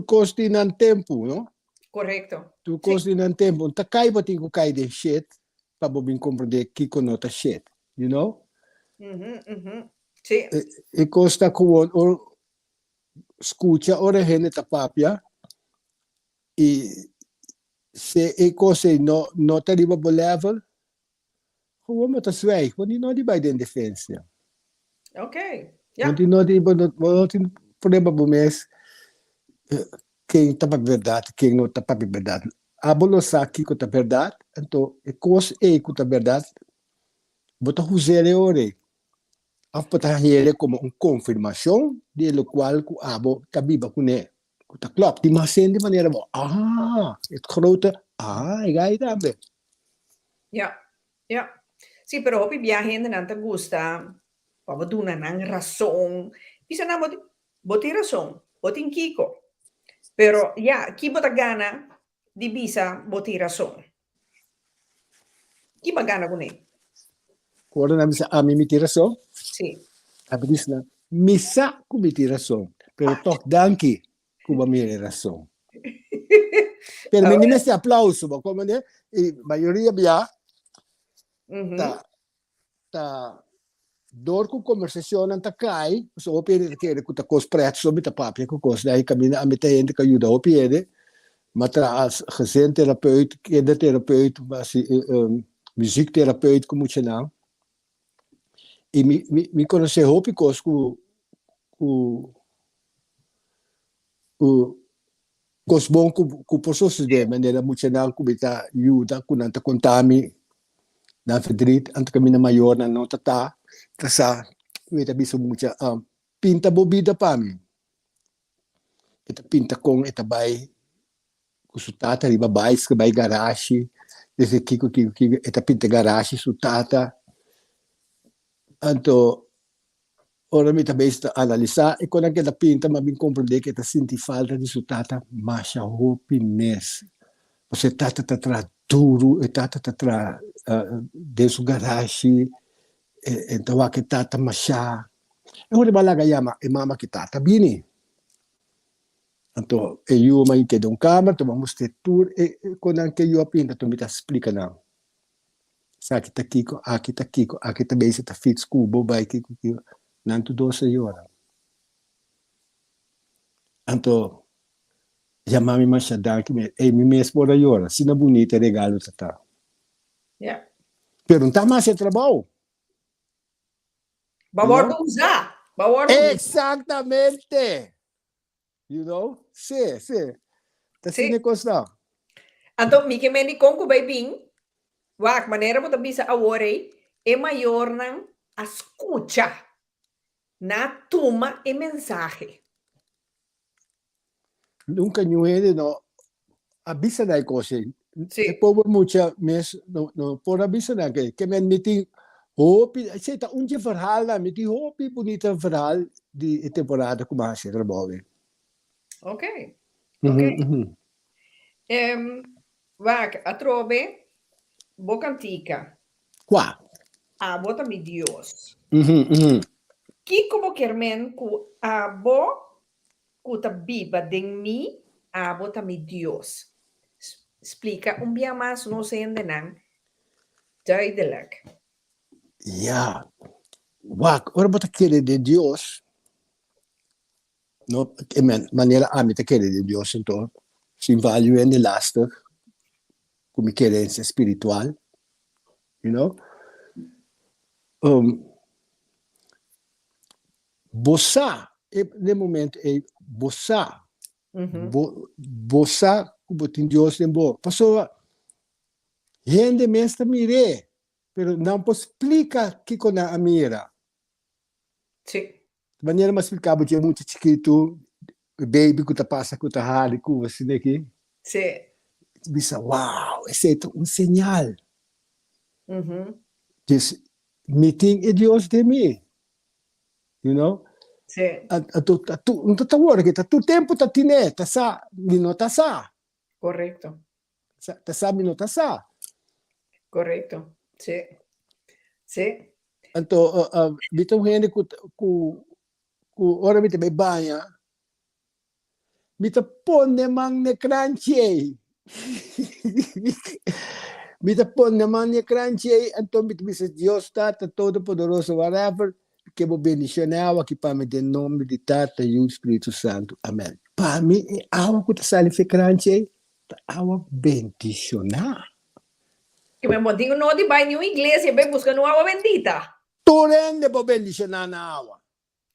costi nan tempo, não? Correto. Tu costi nan tempo. Tá cai botin ko cai de shit, para bobin compreender que conota shit, you know? Sim. E costa com o escuta ora gente ta papia e se e cose no ta riba bo level, como mata sway, quando não di by den defensa. Ok. Quando não di bo no tin problema bo mes quem tá para verdade, quem não tá para verdade. Abolo saki ko ta verdade, então e cos e ko ta verdade. Bota usare ore. Apata here como confirmação de lo qual ku abo tabiba kune. Kuta klop di masen de maneira bo. Het grote gai tambe. Ja. Sim, pero hopi viaje não te gusta. Vamos dar uma razão. Bisa na boti razão. Boti Kiko. Pero que bota gana de bisa boti razão. Que gana com ele? Ora na misa ami mitiração. Sim. Abi dis na misa ku mitiração. Pero tok danki ku ba mitiração. Pero minime se aplauso ba como ne e maioria bia ta dor com conversação anta cai, so opere que ku ta cos prezzo bita papia ku cos dai camina a meta gente que ajuda opere. Mas gezintherapeut, kindertherapeut, muziektherapeut, como je nou. E me conhecer hopicos cos bom com pessoas de maneira muito não com bita ajuda com anta contami na fedrit anta camina maior na nota tá sa bita biso muito pinta bobida para mim. Eta pinta com eta bai sutata riba bais que vai garagem desse kiko eta pinta garagem sutata anto ora mi também está analisar e quando aquela pinta mas bem compreender que está senti falta de sutata masha hopi mes você tata tra duro e tata tra dentro garagem então a que tata masha e ora balaga yama e mama que tata bini. Então, eu mais que um câmera, tomamos tour e quando anche eu apinta, tu me tá explica não. Aqui tá Kiko, aqui também se tá fix cubo, vai Kiko, não tu 12 horas. Então, já mami mais chadar que me, me mesmo por aí hora, se não bonita regalo tá. Yeah. Perguntar mais é trabalho. Vamos usar. Bawar po. Exactamente. You know? Sí. Sí. Tasine costa. Anto, mi que meni kong kubay bing, wak, manera mo tabi sa awore, mayor ng escucha na tuma mensaje. Nunca nyuhede no. Abisa na cosa. Sí. E povo mucha mes no por abisa na que men meeting hopi, sei ta unje verhaal na meeting hopi bonita verhaal die temporada como a ser trabalho. Ok. Mhm. Wak, atrobe, bocantica. Qua. Bota mi Dios. Mhm. Que como kermen ku abo ku tabiba ding mi bota mi Dios. Explica dia mais no sé en denan duidelijk. Ja. Wak, ora bota querer de Dios. No, maneira a me te querer de Dios então. Sin value en lastig. Como querência espiritual. You know? Bossa, no momento é bossa. Bossa, como tem Deus em boa. Pessoa, gente mesmo mire, pero não pode explicar que com a mira. Sí. De maneira mais explicável, tinha muito chiquito, baby que tá passa com a hali, com assim daqui. Sí. Bisa, wow, esse é sinal. Diz, meeting é Deus de mim. You know? Sí. Não tá hora que tá tu tempo tá tine, tá sa, não tá sa. Correcto. Tá sa, não tá sa. Correcto. Sí. Sí. Então, bitong gente ku ora bita may banha, bita pon namang ne crunchy. Bita pon namang ne crunchy, então bita bisa Dios Tata Todo-Poderoso, whatever, que bo bendicionava que para me de nome de Tata e o Espírito Santo. Amém. Para mim, awa ko ta salife crunchy, awa bendicionar. Que me motivo no de baño iglesia, ve buscando agua bendita. Torrende bo bendicionar na awa.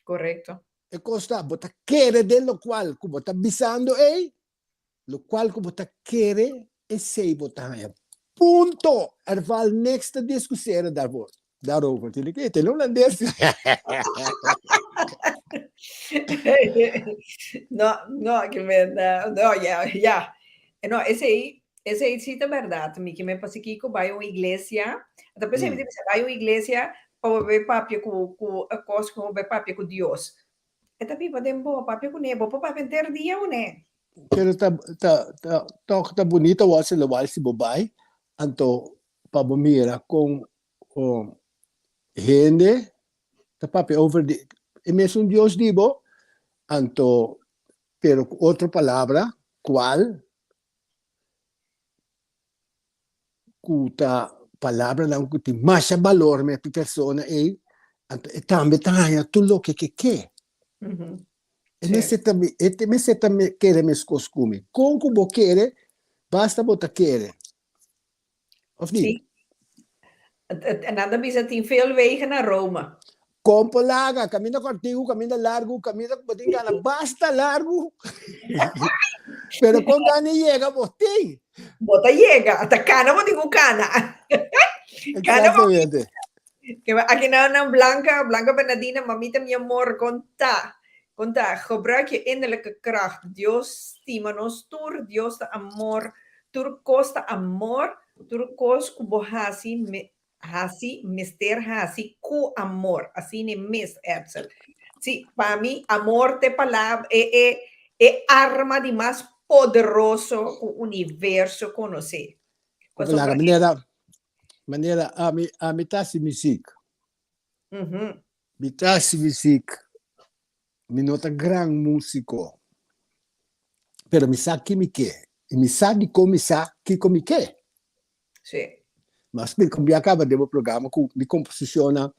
Correcto. E costa, bota querer de lo qual, como está bisando, lo qual como está querer, sei botar aí. Punto. Erval next discussão daarover. Te lo holandês. No, que me no, ya. No, ese sí es verdad. Mi que me pasa aquí con vaya a iglesia. Entonces me dice, vaya a iglesia para ver papia con ver papia con Dios. Esta pipa de boa, papia com nebo, papia ter dia ou né? Pero tá bonita o se lawal si babai. Anto pabomira com gente tá papi over de e mesmo Dios dibo anto pero outra palavra qual cuta palavra não que mais valor me persona e também tá tudo que e me se também querer me costume com que bo querer basta botar querer of niet Sim. Nada bisa tem veel wegen naar Rome. Compo laga, camina contigo, camina largo, camina botín gana, basta largo. Pero con gana llega botín. Bota llega, hasta cana mo digo cana. Exactamente. Que aquí na Blanca Bernardina, mamita mi amor, conta, gebruik je innerlijke kracht. Dios stima nos tur, Dios de amor, tur costa amor, tur cos kubo hasi, mister hasi, ku amor, así ni mis Edsel. Sí, para mí, amor te palabra, arma de más poderoso que o universo conocer. Compo laga, maneira a mitasi music. Mitasi music. Mi nota gran músico. Pero mi sa que mi que. E mi sa di como mi sa que como que. Sí. Mas per come acaba devo programa com mi composizione.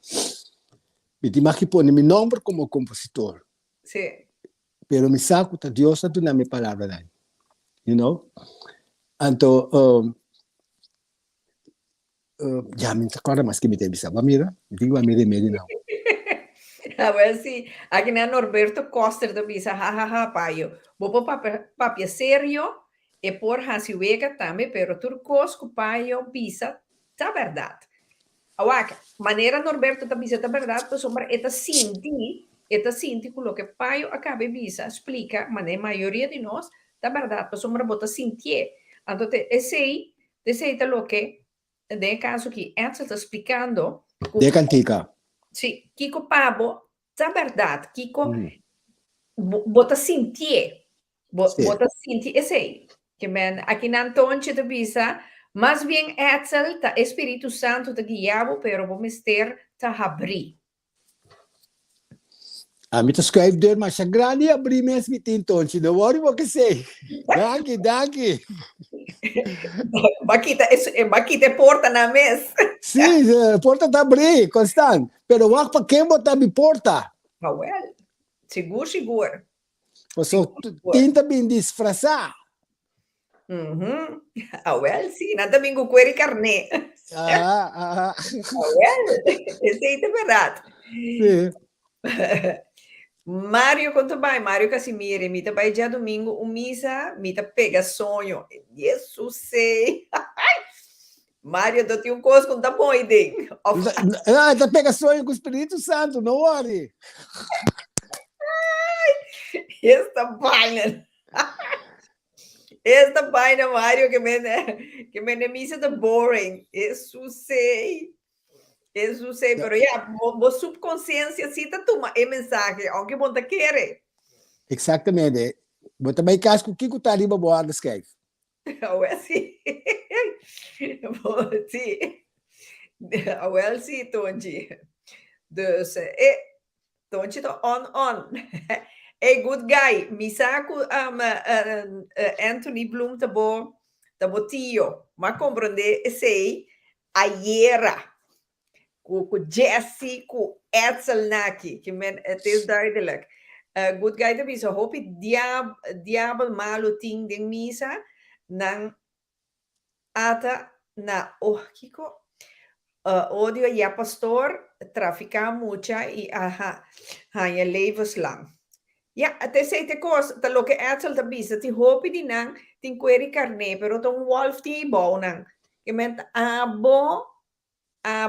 Mi ti maki pone mi nome como compositor. Sí. Pero mi saco ta Dios tu na mi palabra dai. You know? Anto ya mi acorda mas que mi te bisa. Va mira, mi digo a mire não. Well, sim, aqui na Norberto Costa da bisa, hahaha, paio. Bobo papia sério, e por hasiwega também, pero turcos com paio bisa, tá verdade. Awak, maneira Norberto da bisa, tá verdade, pero sombra, eta sinti, com o que paio acaba bisa, explica, mas a maioria de nós, tá verdade, pero sombra bota sentir. Então, esse aí tá lo que, de caso que Edsel está explicando, De kantika. sim, Kiko Pabo, tá verdade, Kiko Mm. bota sentir, Sim. bota sentir, esse aí, que men, aqui na Antonche da Bisa, mas bem Edsel, tá Espírito Santo tá guiado, pero vamos ter tá abrir. Amita schrijf deur, maar Sagrani abri mes met intonchi. Don't worry what I say. Danke. Bakita porta na mes. Sim, porta tá abri, constant. Pero wak pa quem botar mi porta. Ah, well, seguro. So, tinta bem disfrazar. Ah, well, sim, nada domingo query carne. Ah. Ah, well, esse aí é verdade. Sim. Mário, quanto vai? Mário Casimiro, mita vai dia domingo, misa, mita pega sonho. Jesus sei. Mário, eu tenho coisa com tá bom ideia. Tá pega sonho com o Espírito Santo, não worry. Esta vaina, Mário, que me misa tá boring. Jesus sei, pero já, a subconsciência cita toma a mensagem, aunque você quer. Exatamente. Vou também caso com o Kiko tá ali para boar no Skype. Well, sim. Sim. Well, sim, Tonji. Dus, Tonji tá on. Good guy. Misaku, Anthony Bloom tá bom tio. Mas compreende, sei, ayer. Com Jesse, com Edsel naki, que het is duidelijk. Good guy te bisa, hoop ik diabel malo ting ding misa, nang ata na, Kiko, odio ja pastor, trafica mucha y je levenslang. Ja, het is het koos, dat lo que Edsel te bisa, ti hoop ik die nang, tin query carne, pero ton wolf ti bou nang. Je ment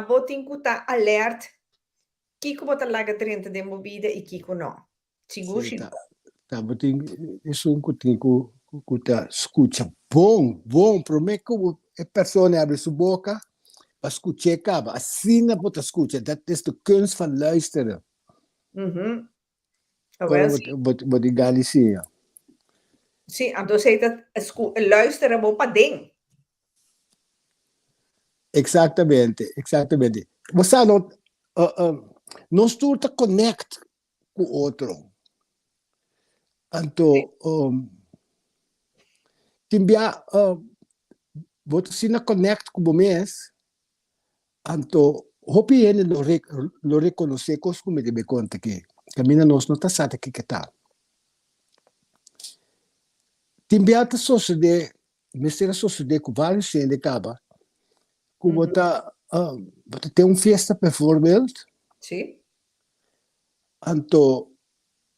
botin kuta alert. Kiko bota laga 30 de movida e Kiko não. Seguro. Tá, botin isso kutin kuta escuta bom, prometo que a pessoa abre sua boca, para escutar, assim na bota escuta. Dat is de kunst van luisteren. Wat die Galicia. Sim, então você luisteren vou para dentro. Exatamente. Você não está connect com o outro. Então, timbia, você não connect com o mês. Então, hopi ele lo reconhecer como me deve conta que caminha nós não está sata que tá. Timbia tá suceder, mistério suceder com vários sem de caba. Como você tem festa, bijvoorbeeld. Sim. Então,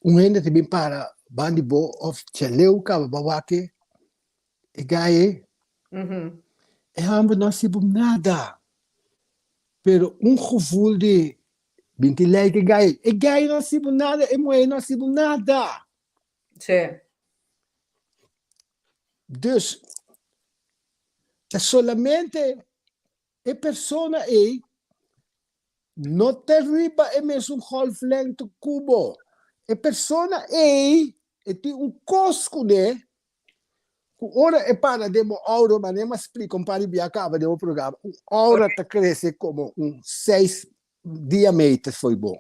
gente também para bandibo of chaleu caba bawake e gaie. E hamba não se nada. Pero gevoel de binti like gaie. E gaie não se nada, e moe não se nada. Sim. Dus, é solamente a persona não terriba é mesmo golflengte cubo. A persona tem cosco de ora é para demo auro, mas nem explica para ir acaba de programa. Aura tá cresce como 6 diâmetros foi bom.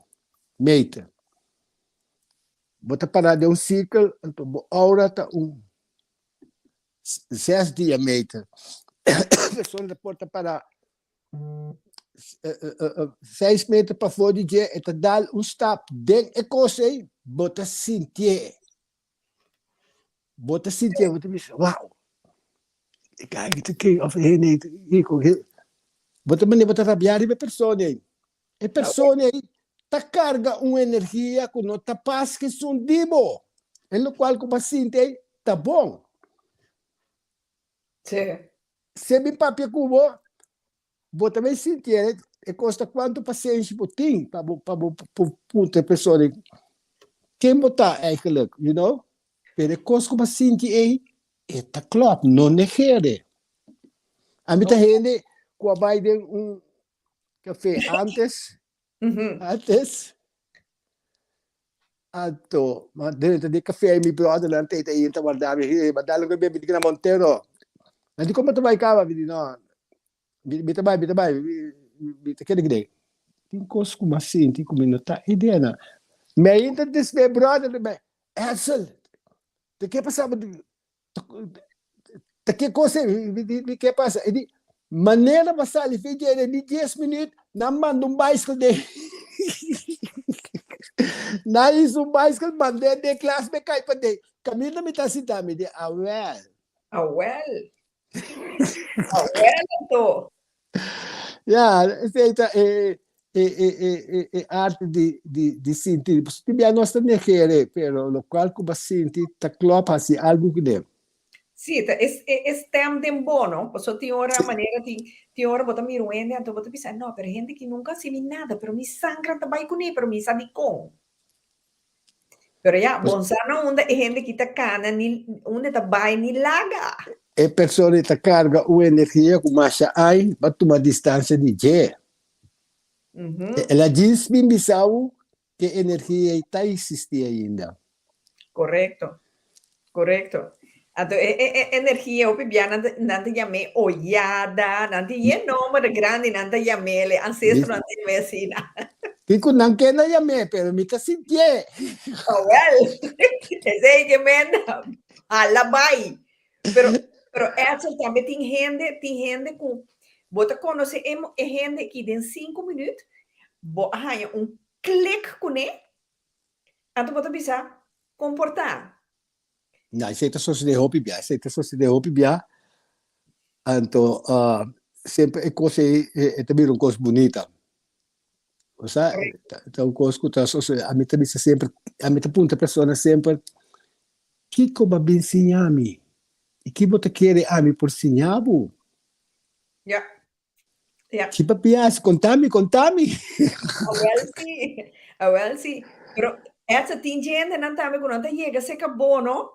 Meter. Bota para de círculo, então aura tá 6 diâmetros. A pessoa porta para 6 metros para fora de dia, e dá stap. Den é coisa aí, bota sentir. Bota sentir, bota dizer, uau. Kijk, het of bota rabiar a pessoa aí. A pessoa aí ta carga uma energia que não ta paz que são dibo. É o qual que o paciente tá bom. Sim. Se bem papia cubo, vou também sentir, custa quanto paciente tem para a pessoa. Quem botar eigenlijk, you know? Pero coisa que o paciente tá claro, não negere. A mim tá gente, quando vai de café antes, Ato, dentro de café, mi brother lang tayo tayo yung tawadami. Madalang ko bibili ka na Montero. Nanti ko matabay ka ba? No, bitabay. Kaya Tem coisa como assim, tem como não tá ideia na. Mas ainda desse meu brother, Edsel, te que passar, te que coisa, me que passa? Ele maneira passar, ele fez de 10 minutos, não manda bicycle dele. Nais bicycle mandei de classe me cai para de. Camila me tá citando de well. Well. To. Esta arte de sentir. Tibia nossa negere, pero lo qual como sentir ta klopa assim algo que dem. Sim, é tempo de bono, porque tem hora maneira tem hora bota me ruende, então bota pensar, não, pero gente que nunca se me nada, pero me sangra também com ele, pero me sabe com. Pero ja, bonsano onde é gente que tá cana, onde tá vai ni laga. E pessoa ta carga o energia com macha ai, batu uma distância de je. Ela diz bem bisau que energia está existir ainda. Correto. Então, energia, o pibiana, nante chame olhada, nante é nome grande, nante chame ancestro, nante chame assim. Kiko não quer na yame, pero me tá sentir. Oh, well, esse aí que manda, alabai. Pero essa também tem gente com, bota conhecer, é gente que em 5 minutos, arranha clique com ele, então bota pensar, comportar. Não, isso é só se de hopi bia, então, sempre é coisa, é também uma coisa bonita. O sea, então, coisa que a mim também sempre, a mim apunta a pessoa sempre, que como bem ensinar-me? E que você quer a mim por ensinar-me? Yeah. Que papias, contame. Well, sim. Pero essa tem gente não tá me quando chega se acabou, não?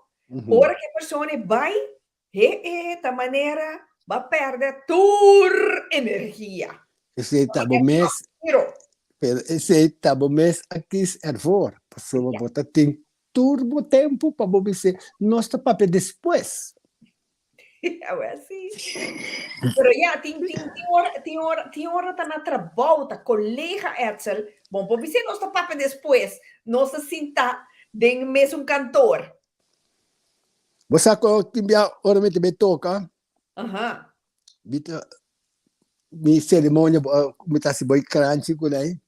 Ora que a pessoa vai, da maneira vai perder toda energia. Esse tá bom mês, esse tá bom mês aqui ervor, pessoa bota tem turbo tempo para você dizer, nós tá papel depois. Well, sim. Pero ja, tem hora tá na trabalho, tá colega Edsel, bom, para você nós tá papel depois, nós tá sinta den mesmo cantor. Você com timbia hora me toca. Bita mi cerimônia me tá se boi crunch com aí.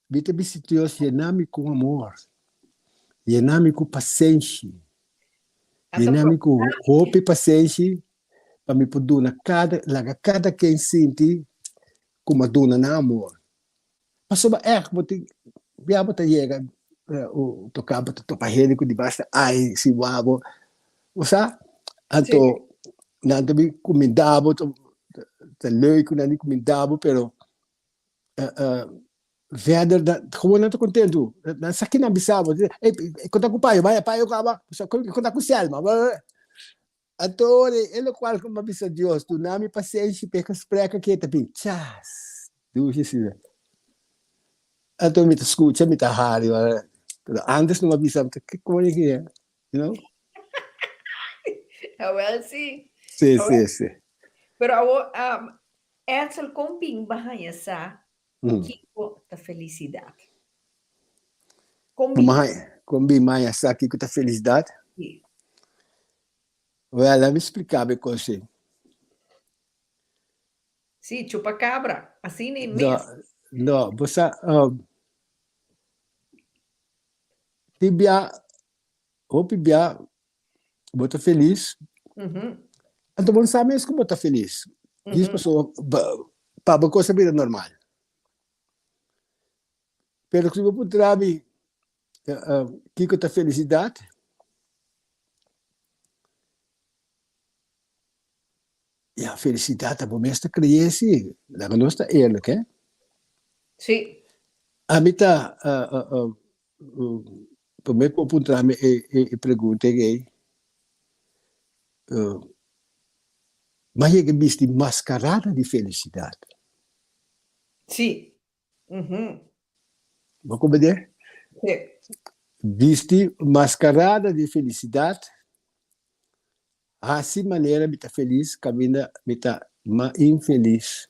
Bita Dios llename com amor. Llename com paciência. Llename com hope e paciência para me poder na cada quem sente como dona na amor. Mas sobre bote via bote chega o tocava topa ele com debaixo ai se wabo. Usa então não também comendava tá leuk não comendava pero verder gewoon não tô contento não sabe não bisava conta com o Payo vai Payo acaba conta com o Selma então ele qual como bisa Dios tu não me paciência peca espreca que tá bem chas do isso então me escuta me tá rádio antes não avisa que como é que é you know. Well, sim. Sim. Pero Edsel combina bahaya sa Kiko Ta Felicidat. Combina mais sa Kiko Ta Felicidat? Sim. Ela me explicava com você. Sim, chupa-cabra. Assim nem mesmo. Não, você tibia, bota feliz. Então, você sabe mesmo como está feliz. Diz pessoa, para a coisa vida normal. Pero se você trabe Kiko Ta Felicidat, e a felicidade, a bomesta cresce, la nossa eerlijk, hè? Sì. A mim tá, para me perguntar-me e pergunta que mas é que viste mascarada de felicidade. Sì. Mhm. Mas como é? Sì. Viste mascarada de felicidade, assim maneira me tá feliz, caminha me tá infeliz.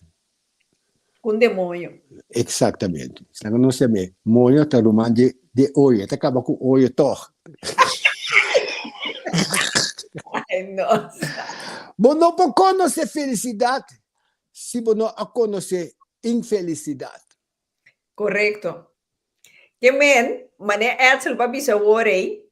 Un demonio. Exatamente. Não não sei me, monho tá rumando de olho, até acaba com olho toch. Ai, nossa. Bom, não pode conhecer felicidade se você não conhecer infelicidade. Correcto. Que men, mane Edsel babi sa worry,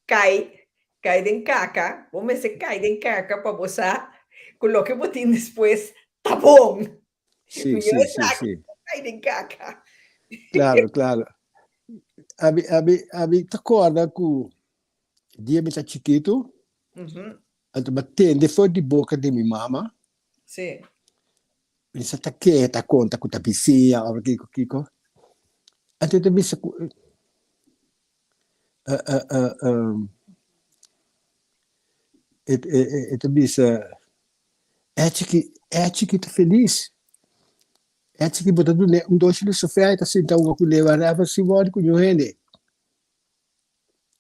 cai din caca, vamos se cai din caca para bosa, coloque botin después tabong. Sim, Yo sim, sim, sim. cai din caca. Claro, claro. Abi te acorda que o dia me tá chiquito, Mhm. então batendo fora de boca de minha mama, Sì. me sa tá quieta, conta com a piscina, ou Kiko. Então eu me sa eu me sa é chiquito feliz. É chiquito botando dois de sofrer, tá sentado com o levar se mora com o rende.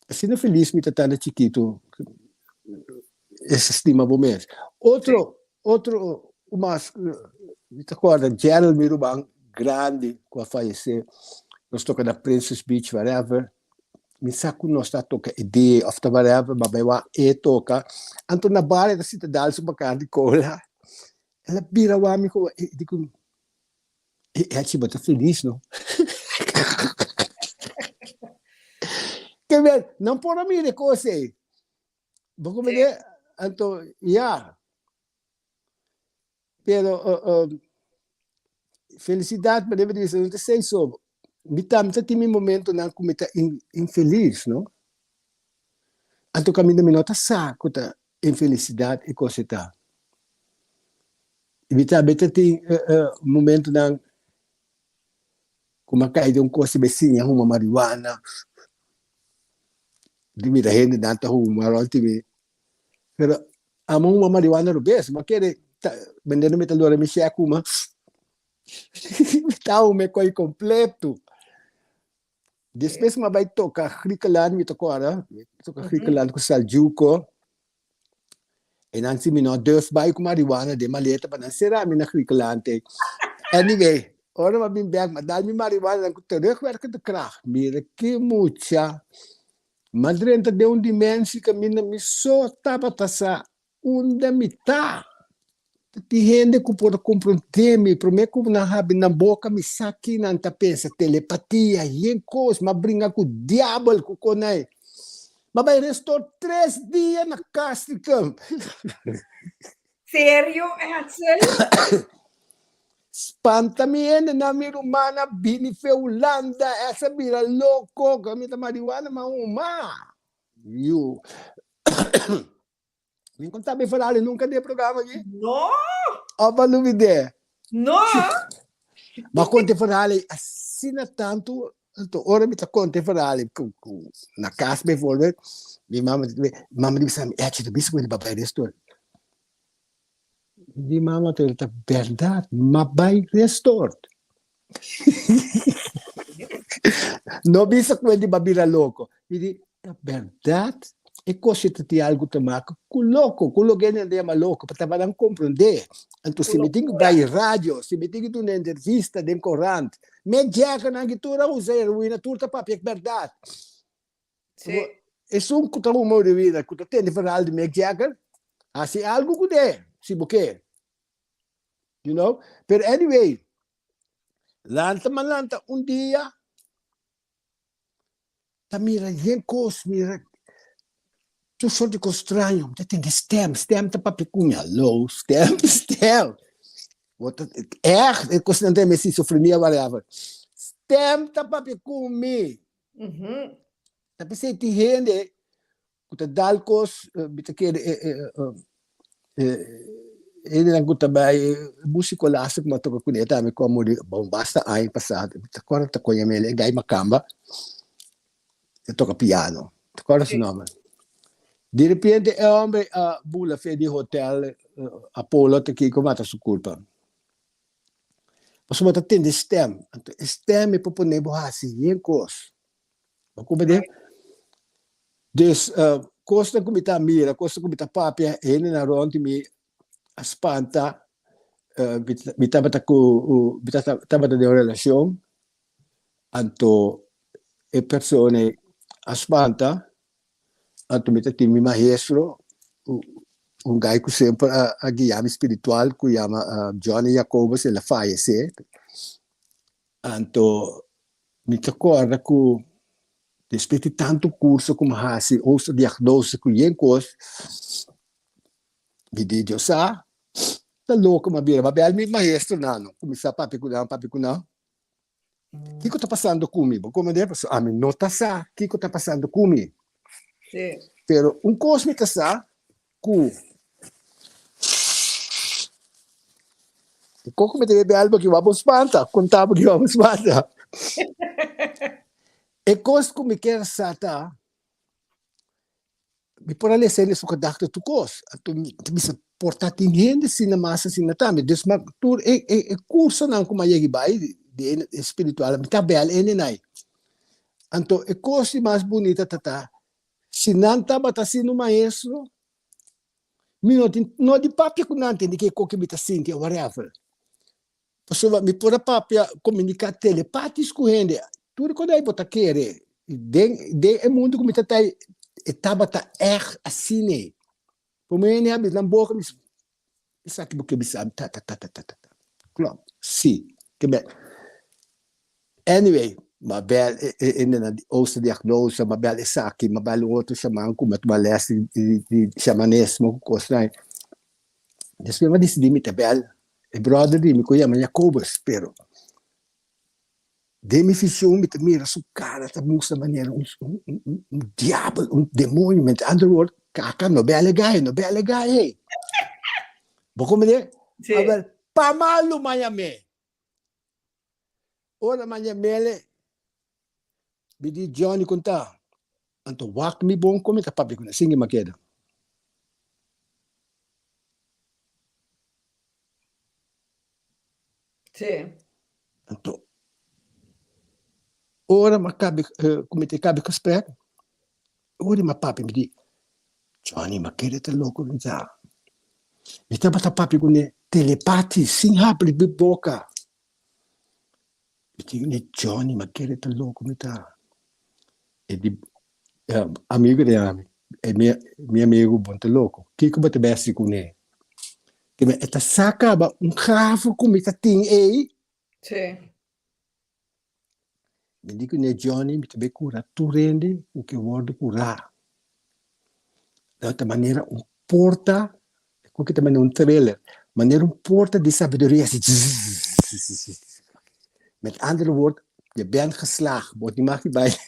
Assim não feliz me tá tão chiquito. Essa estima bom mesmo. Outro, mas me acorda, Gerald Mirubang, grande, com a falecer, nós toca na Princess Beach, whatever, me saco nós está toca ideia, of the whatever, babaiwa, toca, anto na barra da cidade, uma cara de cola, ela vira o amigo, digo, é tipo, tá feliz, não? Quer ver, não por a mim, coisa aí. Vou comer, anto, yeah. Pero felicidade, mas deve dizer, não sei sobre. Me tem momento na como está infeliz, não? Anto caminho me nota saco tá infelicidade e coisa tá. Me tem momento na como cai de coisa becinha, uma marihuana, de me rende danta uma rolti. Pero amo uma marihuana rubes, mas quer vendendo metalora me checa uma tá o me coi completo. Depois me vai tocar cricalan me tocou agora, tocar cricalan com saljuco. E não se me não Deus vai com marihuana de maleta para não ser a minha cricalan. Anyway, ora me bem back, mas dá-me marihuana com terug werken de kracht. Mira que mucha. Madrenta de dimensão que me só tava tassa me tá. Ti gente que pode compreender-me, para mim como na rabi na boca me saque não tá pensa telepatia, e coisa, mas brinca com o diabo com conai. Mas vai restar 3 dias na castica. Sério, Edsel? Espanta-me na minha humana, bini feulanda, essa vira louco, kami ta marihuana mauma. You. Me contar bem falar, nunca dei programa aqui. No, Opa, não me dê. no. Mas conte falar, assina tanto, ora me tá conte falar, na casa me for, minha mama disse, é que tu bispo ele papai restor. Di mama tu tá verdade, mas vai restor. Não bisa com ele babira louco. E di, tá verdade. E coisa te algo tomar com louco, com alguém é mais louco, para trabalhar compreender. Então, se me tem que vai rádio, se me tem que tu na entrevista, dem corrente, me jaca na guitarra, usa heroína, turta papia, é verdade. Sim. É um que tá um modo de vida, que tu tem de falar de Mick Jagger, assim, algo que é, se você, you know? But anyway, lanta, dia, tá mira, mira, tu só de estranho, tem que stem tá papicunha, low, stem. É coisa não tem esquizofrenia, whatever. stem tá papi kumi. Tapi se ti hende kuta dalkos bita kere ele lang kuta bay musiko lasik matoka kuneta mi ko muri bombasta ay pasado. Bita kora ta konya mele gay makamba. E toca piano. Qual é o nome? De repente é homem a bula fez de hotel Apollo te Kiko mata su culpa. Mas mata tem de stem. Stem é para poner bohasi yen kos. Como é? Des costa comita mira, costa comita papia, ele na ronde mi aspanta bitaba ta ku bitaba ta de relação anto e persone aspanta anto mita timi maestro un guy que sempre a guiar espiritual que chama Johnny Jacobus ele falece anto mita corda ku despeito tanto curso como hasi ou se diagnose que yenkos me Dios tá louco mas bel mi maestro nano começar papi kunão Kiko tá passando comigo como é a mim nota sa Kiko tá passando comigo Sim. pero cosmica sa ku como deve algo que vamos espanta contava que vamos espanta e coisa como quer sata me por ali ser isso que dá tu cos tu me portar tinhende sina massa sina também desma tur curso não como aí vai de espiritual me tá bel ene nai então e coisa mais bonita tata se não tá batendo maestro não de papia com não tem que qualquer me tá sentindo whatever pessoa me por a papia comunicar telepatis com ele tudo quando aí botar querer de é mundo como tá etapa tá assim né como é né na boca me isso aqui porque me sabe tá claro sim que bem anyway mabel na ouça diagnose mabel essa aqui mabel outro chamam como tu baleste de xamanismo coisa depois me decidi me tabel e brother de me conhece Jacobus pero de me fez mira su cara tá muita maneira diabo demônio mas underworld caca no bele guy hey vou comer agora pamalo Miami ora Miami me di Johnny conta anto wak mi bom como tá papi com singe maqueda Sim. anto ora ma cabe come te cabe cospe ora ma papi mi di Johnny maqueda tá louco já me tá bata papi com telepati sin habli boca me digo Johnny maqueda tá louco me tá e di amigo de é meu amigo muito louco Kiko bate beste com ele que me esta saka cravo como está tem aí Sim. me digo né Johnny me também cura tu rende o que word curar de outra maneira porta com que também trailer maneira porta de sabedoria assim met andere woord je bent geslaagd wordt die mag je bij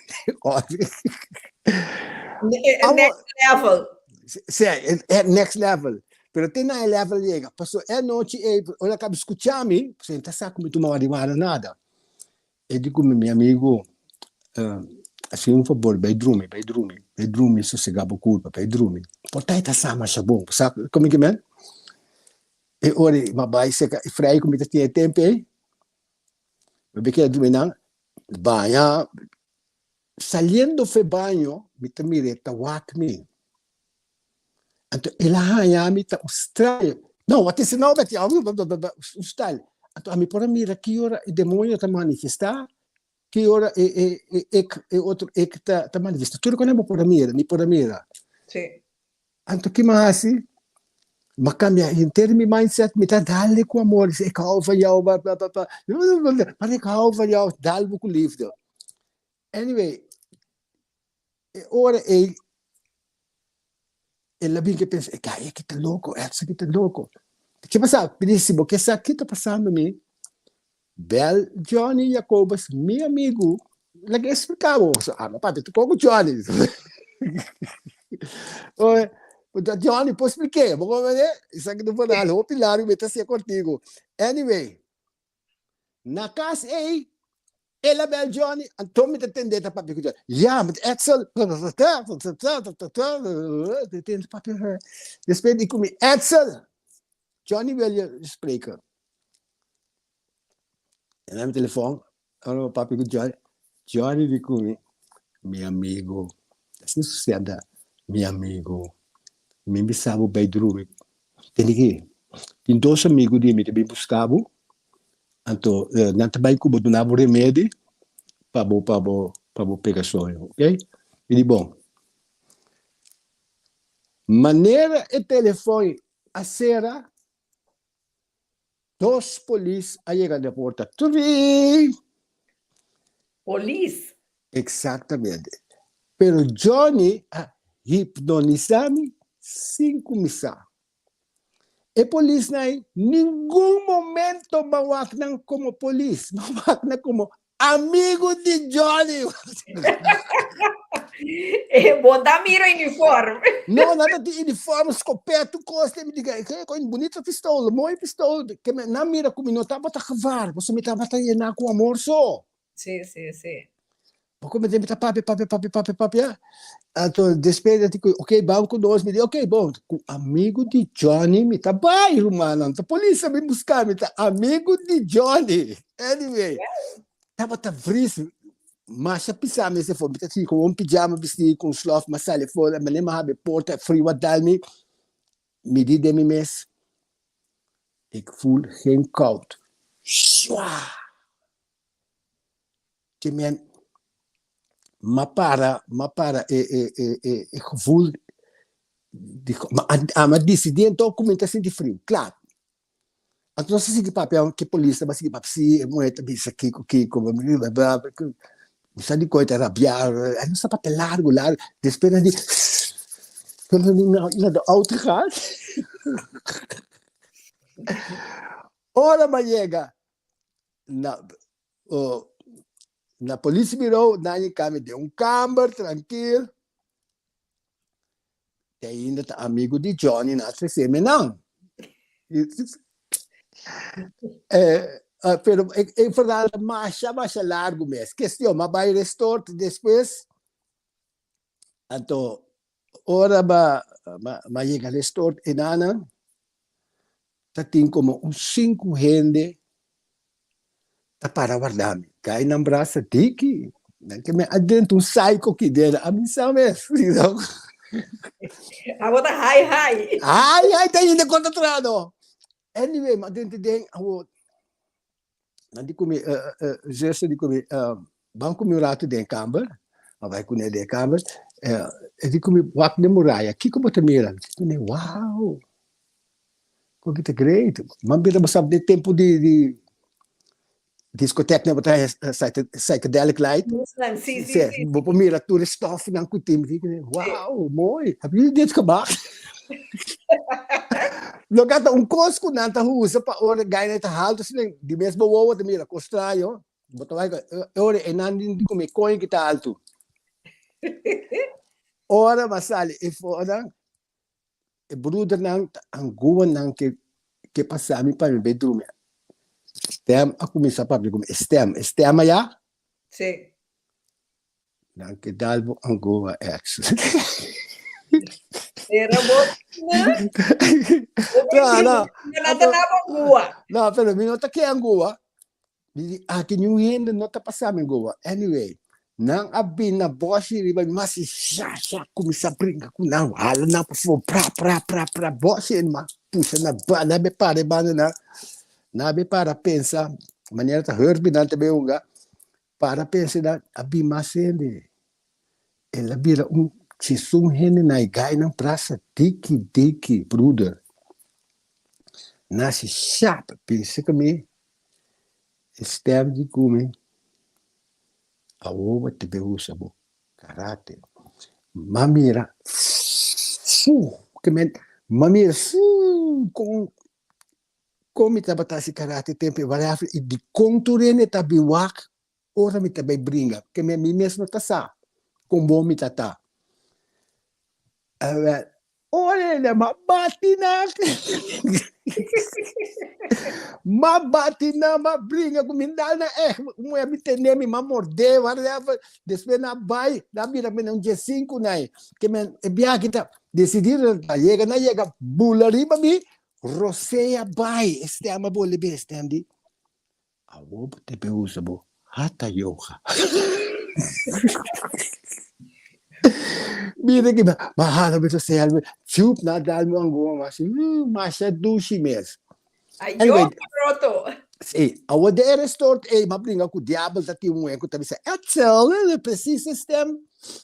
Next level. next level pero tem na level llega passou noite olha acaba escutando você não sabe como tu não vai nada e digo meu amigo assim favor vai dormir sossegado culpa vai dormir portai tá sama bom sabe como que é e ora mas vai ser frei como tu tem tempo aí eu quero dormir não banha saliendo fe banho me mire ta wak me então ela hanya ta Austrália não até se não beti Austrália então a mim por mira que hora o demônio tá manifestar que hora outro que tá manifestar tudo quando é por mira Sim. então que mais assim mas cambia em termos mindset me tá dale com amor se calva já para calva já dale com livro anyway ora ela bem que pensa cara que tá louco essa que tá louco que passa benissimo que essa que tá passando me Bel Johnny Jacobus, meu amigo, lagi explicava, mas papi, tu com o Johnny. Oi, Johnny, pô, expliquei, vou ver, isso aqui não foi nada, vou pilar e meter assim contigo. Anyway, na casa, ei, ela Bel Johnny, então me entender, tá papi, ja, met Edsel, papi, depois de comer, Edsel, Johnny wil je spreken. En aan mijn telefoon, hallo papi, Johnny. Johnny di comi, meu amigo, assim sucede, meu amigo, me bisabo bem dormir. Tem que, dois amigos de mim também buscavam, então, não também como do nabo remédio, para pegar sonho, ok? E bom, maneira e telefone a será, dois polícias a chegar na porta, Police? exatamente. Pero Johnny hipnotizame sem começar. E polícia não nenhum momento mawak nang como polícia, mawak na como amigo de Johnny. Bom, dá mira uniforme. Não, nada de uniforme, escopeta, costa, me diga, que coisa bonita pistola, muito pistola, que na mira como não estava a cavar, você me estava a com amor só. Sim. Como me papi. Então, despede, ok, banco nós, me diz, ok, bom, amigo de Johnny, me tá bairro, mano, a polícia me buscar, me tá amigo de Johnny. Anyway, tava frio, mas a pisar, me se for, me tá assim, com pijama vestido, com slof, mas sai fora, mas nem mais porta, frio, me diz de mim mesmo, ik voel geen koud. Schwa! Que men, maar para, gevoel, mas decidir então documentação de frio, claro. Então, se seguir papel, que polícia, mas seguir papel, se moeda, bisa, Kiko, sabe coisa, rabiar, não sabe papel largo, despera de, quando na auto gaat, ora, mas chega, na polícia bureau, na cama de câmara, tranquilo, e ainda tá amigo de Johnny, na CCM, não. Pero em verdade, mais largo mesmo. Questão, mas vai restaurante depois, então, ora, mas chega restaurante, e nana, tem como 5 gente, tá para guardar-me. Cai na braça, tiki, que me adentro psycho que dela, a missão mesmo, então. Agora, hi. Ai, tá ainda contratado. Anyway, mas dentro de nanti kumi gesto di kumi banco meu rato de câmara, vai com ele de câmara, di kumi wak de muraya, que como te mira, né, wow, como que great, mas bira basab de tempo de discoteca, né, botar psychedelic light, Sim. vou mira tudo stuff não cutim, wow, moi, habis dia acabar. Logata cosco nanta usa pa ora gaina ta halto sine di mesmo wowo te mira costraio boto vai ora enandi di come coin que tá alto ora masali e fora e bruder nang angua nang que passami pa mi bedroom stem a começar para como stem ya Sim. nang que dalbo angua ex Era bom, né? No, pero mi nota que angua. Akin yung hindi nota pasami angua. Anyway, nang abin na bossy riba masi sha kumisa brinca com não hala na po pra bossy ma puxa na ba na be para pensar maneira ta herbi na te beunga para pensar na abin masende ela bira se sum hene na igai na praça diki bruder nasce chapa pensa que me esteve de comer a ova te beúsa bo caráter mamira que me mamira com como estava tá se karate tempo variável e de conturene tá biwak ora me também brinca que me mesmo tá sa com bom me tá olha ele mabati na mabati na ma brinca com mindal na mo é me entender me mordeu variável depois na bai na mira me não dia 5 nai que me bia kita decidir chega bulari ba mi Roseia bai, este ama bole be stendi. Awo te be usabo. Hata yoga. Mira que mahalo be Roseia. Chup na dal mo ang goma mas. Masha dushi mes. Anyway, roto. Sim, awo de restort mabringa ku diablo tati um ko tabi sa Edsel, precisa stem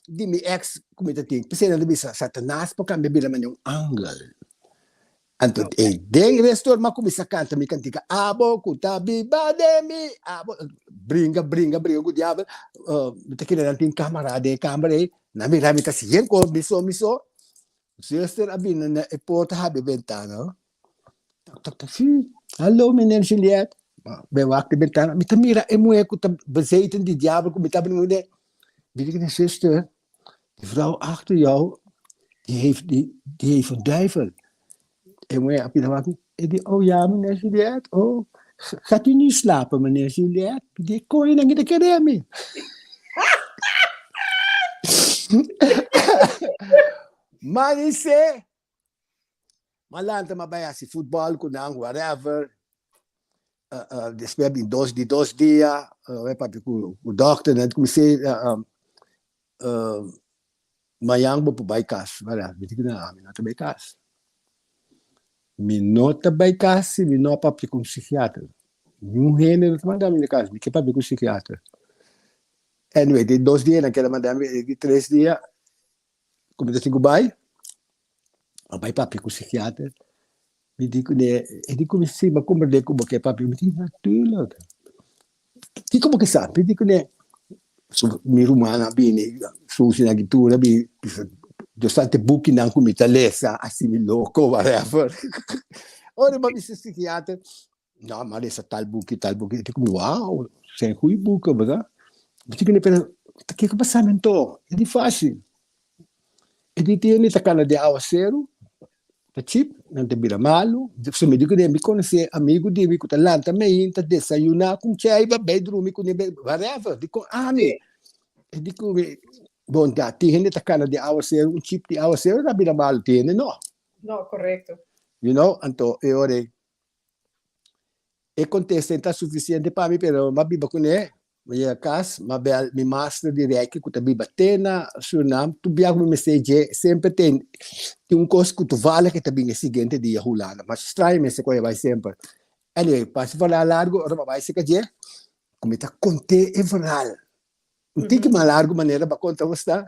di mi ex kumita ting. Precisa na bisa Satanas pa kan bebila man yung angle. Anto deng restor ma kumisa canta mi kantika abo kutabi bademi abo bringa ku diabo te kina nantin camarade camere na mi rami ta sien ko miso sister abin na e porta habe ventana tak si hallo meneer Juliet be wakte ventana mi tamira e moe ku ta bezeten die diabo ku mi tabin moe weet ik een zuster die vrouw achter jou die heeft een duivel. En we hebben oh ja, meneer Juliet. Oh, gaat u niet slapen, meneer Juliet? Die kon je dan niet academie. Maar ik zei, malanta mabaya si voetbal, kunang, whatever. Dus we hebben die 2 dias, we hebben de dokter, en toen zei, mayang bo po baykas. Wala, weet ik na, minata baykas. Minota baykas, minota pa com psiquiatra. Nenhum gênero, mandava minha casa, que para com psiquiatra. Anyway, de 2 dias, naquela mandava, de 3 dias, como eu digo, vai papi com psiquiatra. Me digo, eu digo, me sim, mas como eu como que papi, me digo, natuurlijk. Que como que sabe? Me digo, mi rumana bene, susi na gitura, eu stante buchi na comita lesa, assim me louco, whatever. Ora, mas esse psiquiatra, não, mas essa tal buchi, eu digo, uau, você é ruim buca, verdade? Eu digo, pero, o que passamento? É fácil. Ele tem essa cana de aguaceiro, tá chip, não tem bira malo. Se me digo, me conhece amigo de mim, que tá lá também, tá desayunar com chai, vai dormir com ele, whatever. Digo, me. Eu digo, bom, tem essa cana de aguaceiro, chip de aguaceiro, tá bira malo, tem, não? No, correcto. You know, então, eu orei. E contesta, tá suficiente para mim, pero mabiba com ele. Mas cas, mabel mi master di Reiki ku tabi batena sunam tu biag mi message sempre tem coisa que tu vale que tabi seguinte dia hulana mas estranho me se vai sempre anyway passa falar largo ora vai se que como tá conte é viral não tem que mais largo maneira para contar você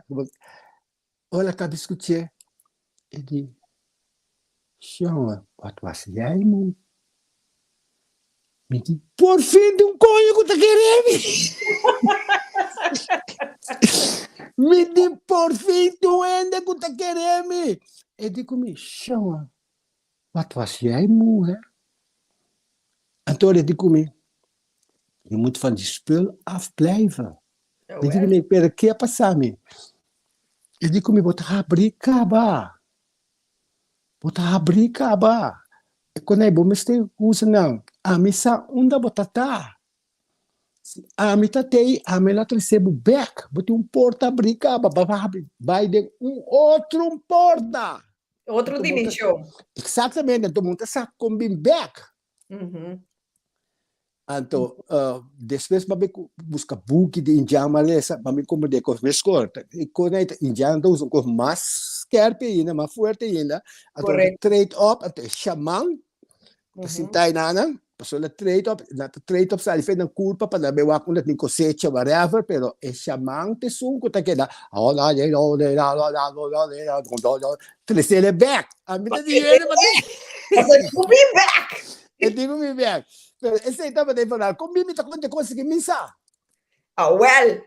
olha cabe escutar e di chama what was jij mo por fim de coño que te queremos. Me di por fim tu ende que te queremos. E digo me chama. Wat was jij moe, hè? Então eu digo me, je moet van die spul afblijven. Ik digo me, per que passar me? Eu digo me, bota abrir caba. Bota abrir caba. E quando é bom, me este usa não. A missa unda botata. A mim tatei, a mim lá recebo back, botei porta brica, vai de outro porta. Outro dinnershow. Exatamente, então monta sa combin back. Então, depois me busca book de indiano malesa, me como de coisa mais corta. E quando é indiano usa coisa mais scarpe ainda, mais forte ainda. Então, trade up, até chamam, sintai nana. So la trade-off sa alifay ng kulpa pa na bewak ulit ng cosecha whatever pero chamante sung ko takeda tresele back ami na di back e digo mi back pero esse estava de falar com mimi ta conte consegui misa well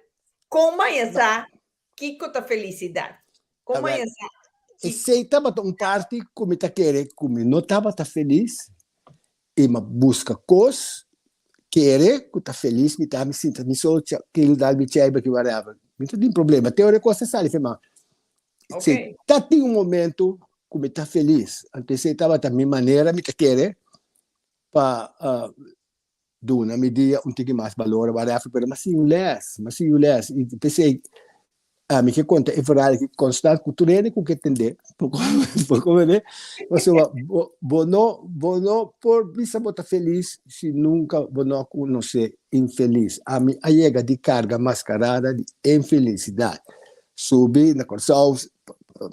como essa Kiko Ta Felicidat como essa esse estava um party como ta querer como não estava ta feliz e ma busca cos, querer, que tá feliz, me sinta, me sou aquilo da me chega que whatever. Não tem problema. Teoria coisa sale, fema. Se tá tem um momento que me tá feliz, antes eu tava da minha maneira, me querer para duna me dia um tique mais valor, whatever, mas you less. E pensei, me que conta é verdade que constante cultura com que entender, porque né, você bono por bisa bota feliz se nunca bono conhecer infeliz. A mim a chega de carga mascarada de infelicidade. Subir na corção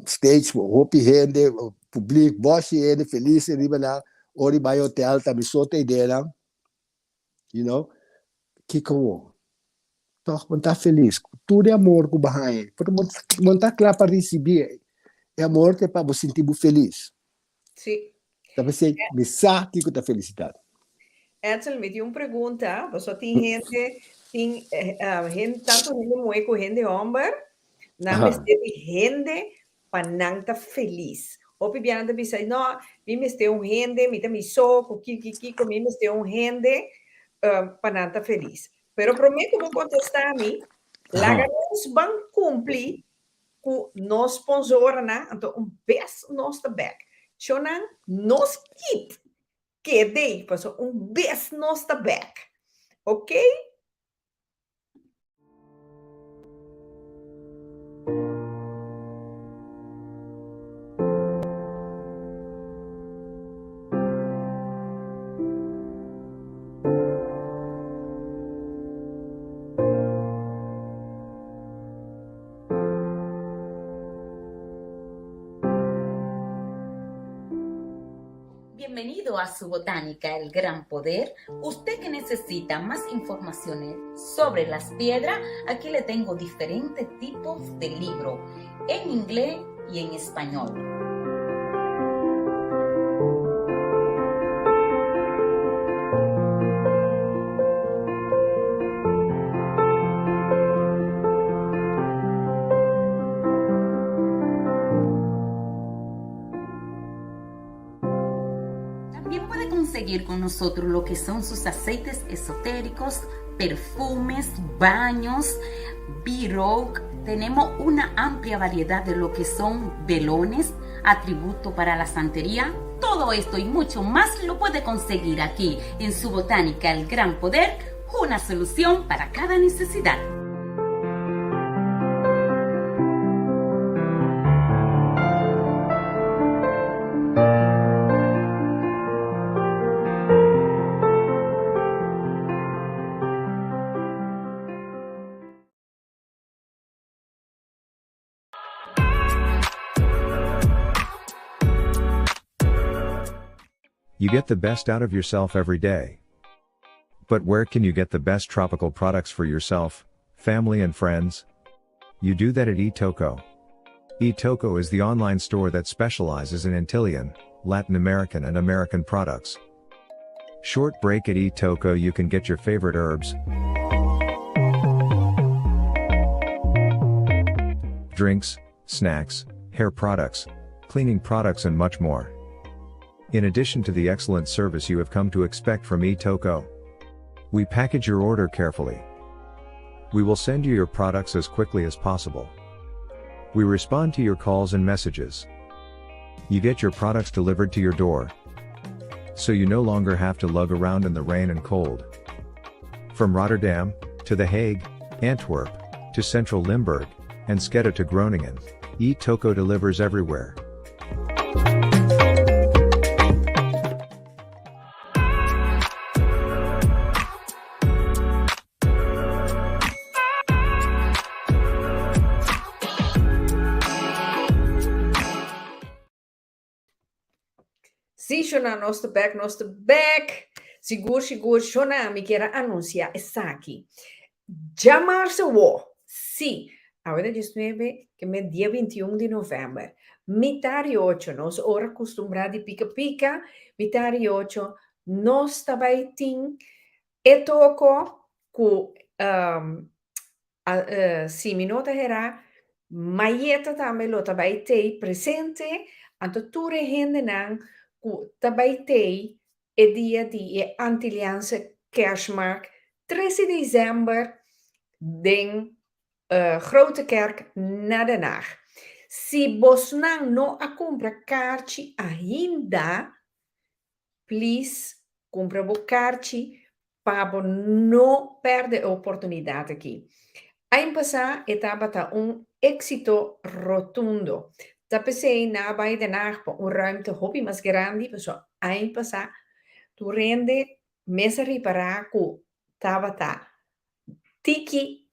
stage, roupa rende, público, boche ele feliz, riba lá, ori vai hotel, tá me solta ideia, you know, Kiko toch tá feliz. Tudo é amor que bahai. Porque não tá claro para receber. É amor que é para você sentir feliz. Sim. Então você me sabe que tá felicidade. Edsel, me dio uma pergunta. Você tem gente, tanto gente mulher como gente homem, não me esteve gente para não estar feliz. Ou pibiana te bisa, não, me esteve gente, me me soco, kiko, me esteve gente para não estar feliz. Pero prometo vou contestar a mim, lá nós vamos cumprir com nós sponsor, né? Então, best nós back. Chonan, nós kit. Que dei, passou best nós back. Ok? Bienvenido a su botánica, el gran poder. Usted que necesita más informaciones sobre las piedras, aquí le tengo diferentes tipos de libros, en inglés y en español. Seguir con nosotros lo que son sus aceites esotéricos, perfumes, baños, B-Rogue. Tenemos una amplia variedad de lo que son velones, atributo para la santería. Todo esto y mucho más lo puede conseguir aquí en su botánica El Gran Poder, una solución para cada necesidad. You get the best out of yourself every day. But where can you get the best tropical products for yourself, family and friends? You do that at eToco. eToco is the online store that specializes in Antillean, Latin American and American products. Short break at eToco, you can get your favorite herbs, drinks, snacks, hair products, cleaning products and much more. In addition to the excellent service you have come to expect from eToco, we package your order carefully. We will send you your products as quickly as possible. We respond to your calls and messages. You get your products delivered to your door, so you no longer have to lug around in the rain and cold. From Rotterdam, to The Hague, Antwerp, to Central Limburg, and Sketta to Groningen, eToco delivers everywhere. Sim, Shona, nosso back. Seguro, Shona, me quer anunciar essa aqui. Chamar-se o. Sim, agora 19, que é dia 21 de novembro. Mitari 8, nós ora acostumbrado de pica-pica. Mitari 8, nós também tem e toco com sim, minota era maieta também lo também tem presente, anto ture rende não também tem é dia de Antilliaanse kerstmarkt, 13 de dezembro, den Grote Kerk naar Den Haag. Se você não a compra kaartje ainda, please, compra o kaartje para não perder a oportunidade aqui. Ano passado, estava éxito rotundo. Da pensei na bij Den Haag ruimte hobby mais grande, so ano passado, tu rende mesa reparaco, estava tiki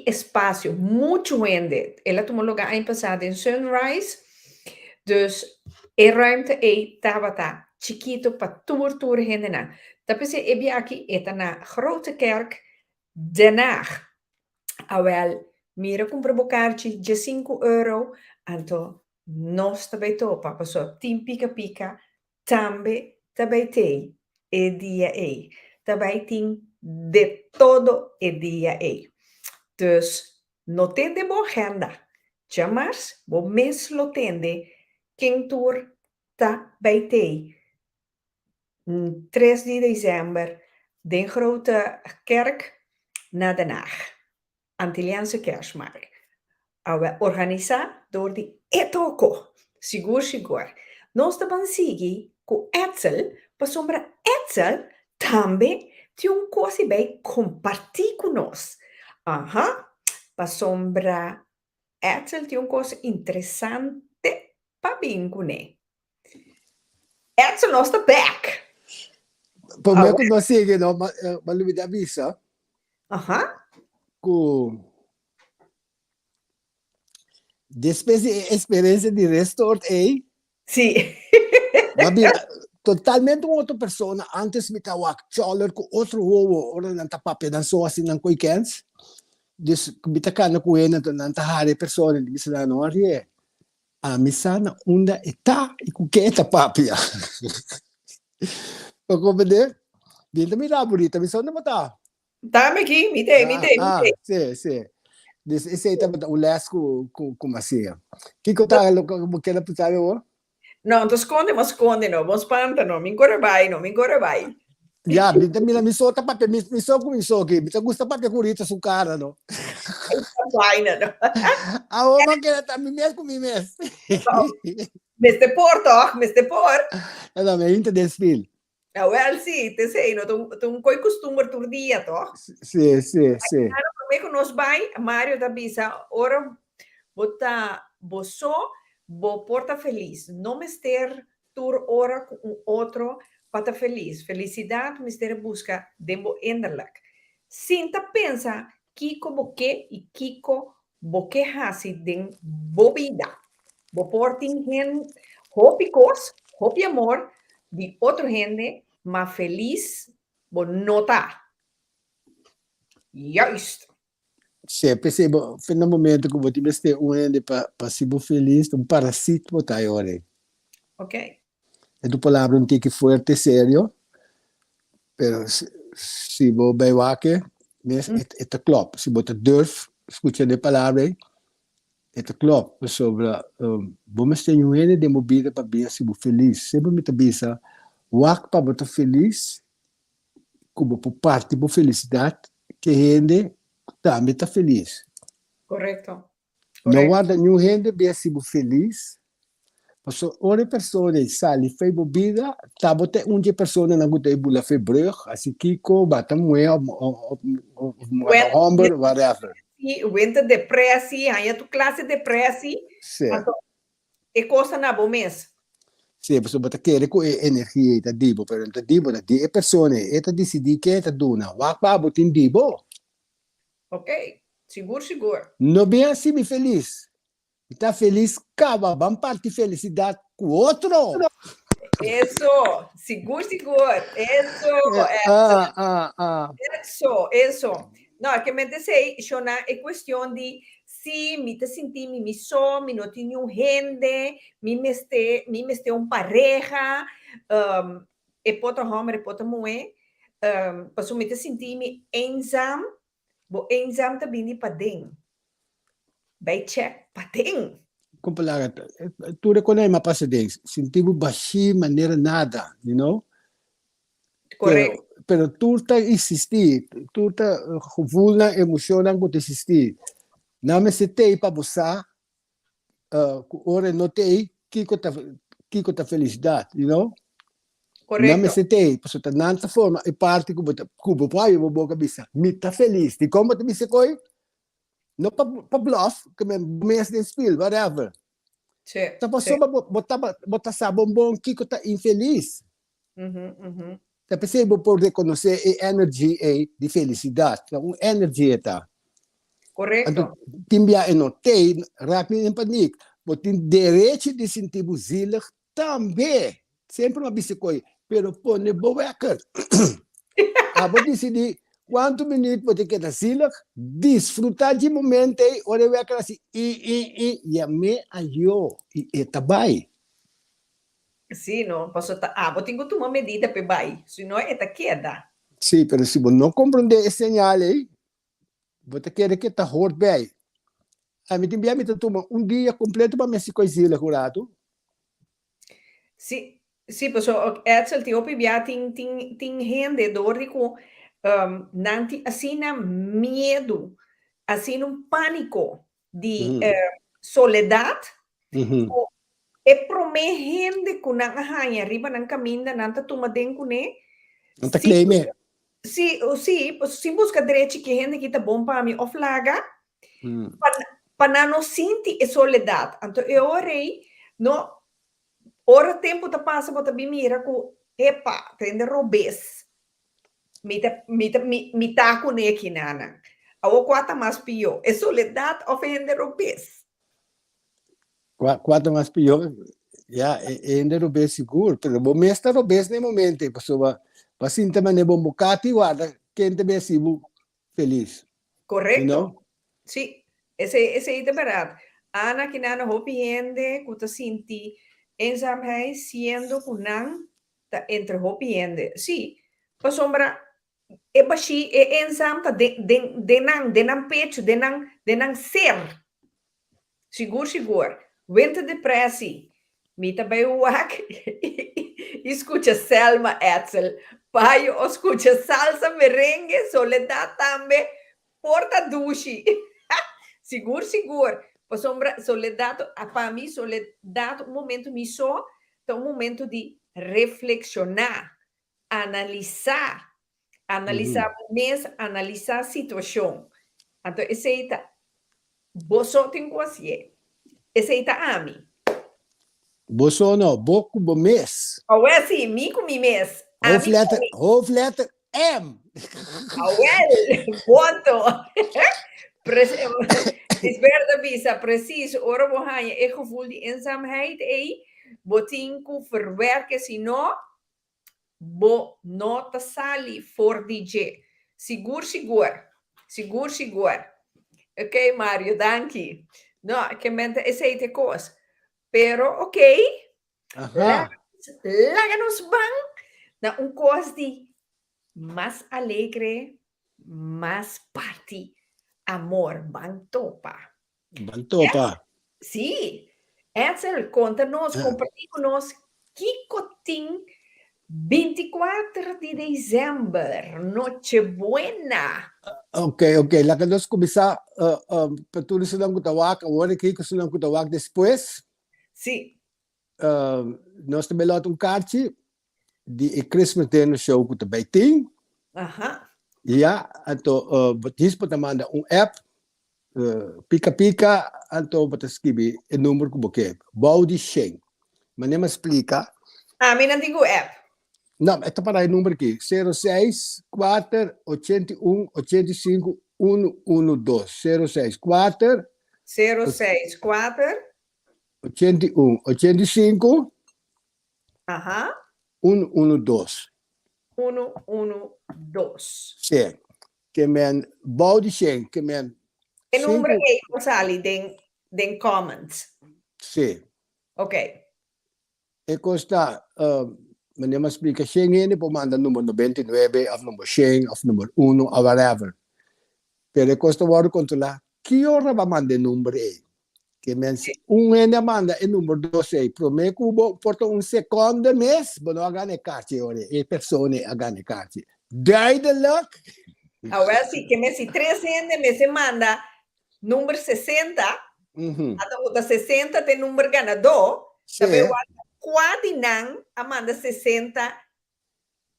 espaço, muito rende. Ela tomou lugar ano passado em Sunrise, dus ruimte estava chiquito para tour rende na. Da pensei, aqui, está na Grote Kerk, Den Haag. Awel, mira compra bocarci de 5 euro, anto nós também topa, passou tim pica, tambe também tem, e dia e, também tem de todo e dia e. Dus, não tem de boa agenda, jamais, o mês lo tende, quem tour também tem, 3 de dezembro, de Grote Kerk naar Den Haag. Antilliaanse kerstmarkt. Organizado door de Etoko. Sigur. Nós estamos seguindo com Edsel, para sombra Edsel também tem coisa bem compartilhar com nós. Para sombra Edsel tem coisa interessante para bem com ele. Edsel, nós está back. Por mim, quando nós seguimos, mas me avisa, com depois de experiência de restaurante aí, Sim. totalmente outra pessoa. Antes me estava choler com outro ovo, ora não está papel, não sou assim, não conheces. Dus me está cana com ele, não está rare pessoa, me está não é. A missão onda está e com que está papia. Para compreender, ainda me dá bonita, missão não está. Tá aqui, me dei. Sim. Esse aí estava o lesco com macia. Kiko Ta Felicidat pensar eu? Não, tu esconde, mas não. Vamos espanta, não. Me engora vai. Já, me solta papel, me só com isso aqui. Me gusta papel curita su cara, não? Vai, não. A oma que ela tá me mesmo com mim mesmo. Meste por. Ela me inte desfile. Well, sim, te sei, não. Tu coi costume tur dia, toh? Sim. Claro, como que nós vai, Mário da Bisa, ora, bota, boço, bo porta feliz. Não mister tur ora com outro, pata feliz. Felicidade, mister busca, dembo enderlak. Sinta pensa, Kiko boque e Kiko boque hasi den bobida. Bo portin hen, hopicos, hopi amor, de outro gente, mas feliz, bo nota. Juist. Sim, percebo, foi no momento que eu tive este ano para ser feliz, parasita botar aí. Ok. É do palavra um tique forte, sério, mas se você vai lá que, é klop. Se você durf, escuta a palavra, é klop. Sobre, vamos ter um ano de movida para ver se você feliz. Sempre me tabisa, wak para você feliz, como por parte da felicidade, que rende também está feliz. Correto. Não há nenhum rende bem se feliz. Porque outra pessoa sali fez bebida, tá bote de pessoa na gota bula fez brug, assim Kiko, bata moe, homber, whatever. Winter depressie, hanya tu classe depressie. Sim. E coisa na bom mês. Sim, pessoa bata querer com energia, tá dibo, pero tá dibo, tá di, pessoa, tá decidir que tá duna, wakpa botin dibo. Ok, seguro. Não bem assim, me feliz. Está feliz, cava, vamos partir felicidade com o outro. Isso, seguro. Isso. Não, que me disse, Shona, é questão de se me te sentir me só, me não tinha um rende, me meste pareja, e pota homem, e pota mulher, para me te sentir me ensam, bo ensam também para dentro. Bij check, pating. Compalaga, tu reconhece uma passadez, sentimos baixi maneira nada, you know? Correcto. Pero tu está existir, tu está gevoel na emoção na que existir. Na me se te para você, ora não te, Kiko Ta Felicidat, you know? Na me Correcto. se te, para você nanta forma, e parte que o pai o boca bisa, me tá feliz. E como te bisa coi? Não para bluff, que me mês de spill, whatever. Sí, Tá sí. passou botar sabão bom, Kiko tá infeliz. Ujú, ujú. Tá percebo por reconhecer a energy de felicidade, uma energia tá. Correcto. Timbia e não tem, raak niet in paniek. Mas tem direito de sentir zielig também. Sempre uma bicicleta. Pero pone boeker. Abo decidi quanto minuto você quer zielig, desfrutar de momento e ora weker assim, e a me ayo, e tabai. Sí, no, pues vos tengo tu medida pe bai, si no esta queda. Sim, pero se você não compreender esse sinal aí, você quer que tá hort bem. A mim também me toma dia completo para me se coisila curado. Sí, sí, pues Edsel ti opi bia ting gente dorico nanti asina miedo, asina un pánico de soledad. O e prome gente con nang hanya arriba nang caminda nanta tumaden kune. Não tá claim. Sí, sí, pues sin busca derecho que gente que tá bom para mim oflaga. Para não sentir a soledad. Então eu orei, no ora tempo tá passa bota bem mira com epa, tende robes. Mi tá com aqui nana. A quatro mais pior. É soledad ofende robes. Quanto mais pior, já ainda não bem seguro, pero bom mestre não bem no momento, pessoa, para sentir mané bom bocati guarda, quem te bem sibo feliz. Correcto. You know? Sí, ese es verdad. Ana que nana hopi ende, kuta sinti, eenzaamheid siendo kunan ta entre hopi ende. Sí, pa sombra, e bashi e eenzaam ta denang pecho, denang ser. Sigur. Winter depressie. Mita bij wak. Escucha Selma Edsel. Payo, escucha salsa merengue, soledad tambe. Porta dushi. Sigur. Pues sombra, soledad, para mí, soledad, un momento me só, un momento de reflexionar, analisar mes, analisar situação. Então, esse aí tá, você tem que fazer. Esse aí tá a mim. Boso no, boku bo mes. Ou é assim, mim com mim mês. Hoofletter M. Ponto. Is verdade, Bisa, precies. Ora, we gaan je echt gevoel die eenzaamheid, botinku verwerken, sino, bo nota sali voor DJ. Sigur. Ok, Mario, dank. No, que mente esse te coisa. Pero, ok. Láganos van na coisa de mais alegre, mais party. Amor, Bantopa. Sí. Edsel, conta-nos, compartilha-nos Kiko Ting 24 de dezembro, Nochebuena. Ok. Lá que nós começar, para tudo isso não kutawak, agora que isso não kutawak depois. Sí. Nós também lá karte de Christmas dinnershow que também tem. Ja, então, diz para mandar app, pica, então, para escrever o número que você quer. Body Shane. Mas nem me explica. Mas não tem app. Não, é para o número aqui. 06 4 81 85 112. 06 4 81 85 112. 112. Sim. Que men body Shane, que men. O número aí que sale den comments. Sim. Ok. E custa, mas nem me explica, Shane por mandar número 99, of número 100, of número 1, ou whatever. Pero custa agora controlar, que hora vai mandar número aí? Que mensen en manda e numero 12 pro me cubo porta un secondo mes bono agane kaartje ore e persone agane kaartje. Duidelijk. Agora sim, que me se 3 gente me se manda número 60, até 60 tem número ganador, Sim. também o quase não manda 60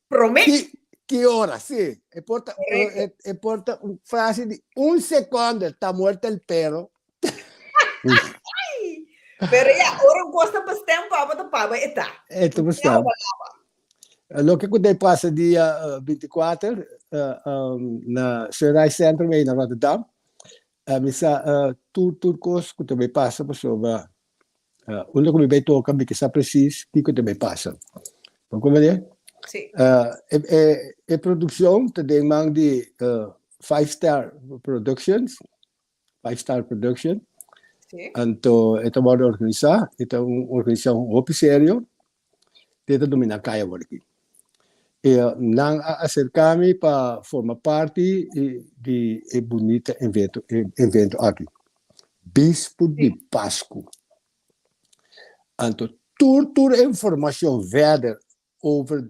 promete. Que hora, sim. E porta uma frase de un secondo, está muerto el perro. Pero ya, ahora gosta bastante para está. Então, está. Lo que eu passa dia 24 na Sherry Center em Rotterdam, misa turcos que também passa para sobre onde eu me toca me que está preciso que também passa. Como é? Sim. Produção também mang de 5-star productions, 5-star production. Sim. Então, esta moda organizar, esta uma organização muito sério, tenta dominar kaya aqui. E não acercar-me para formar parte de bonita evento aqui. Bispo de Páscoa. Então, toda informação verder over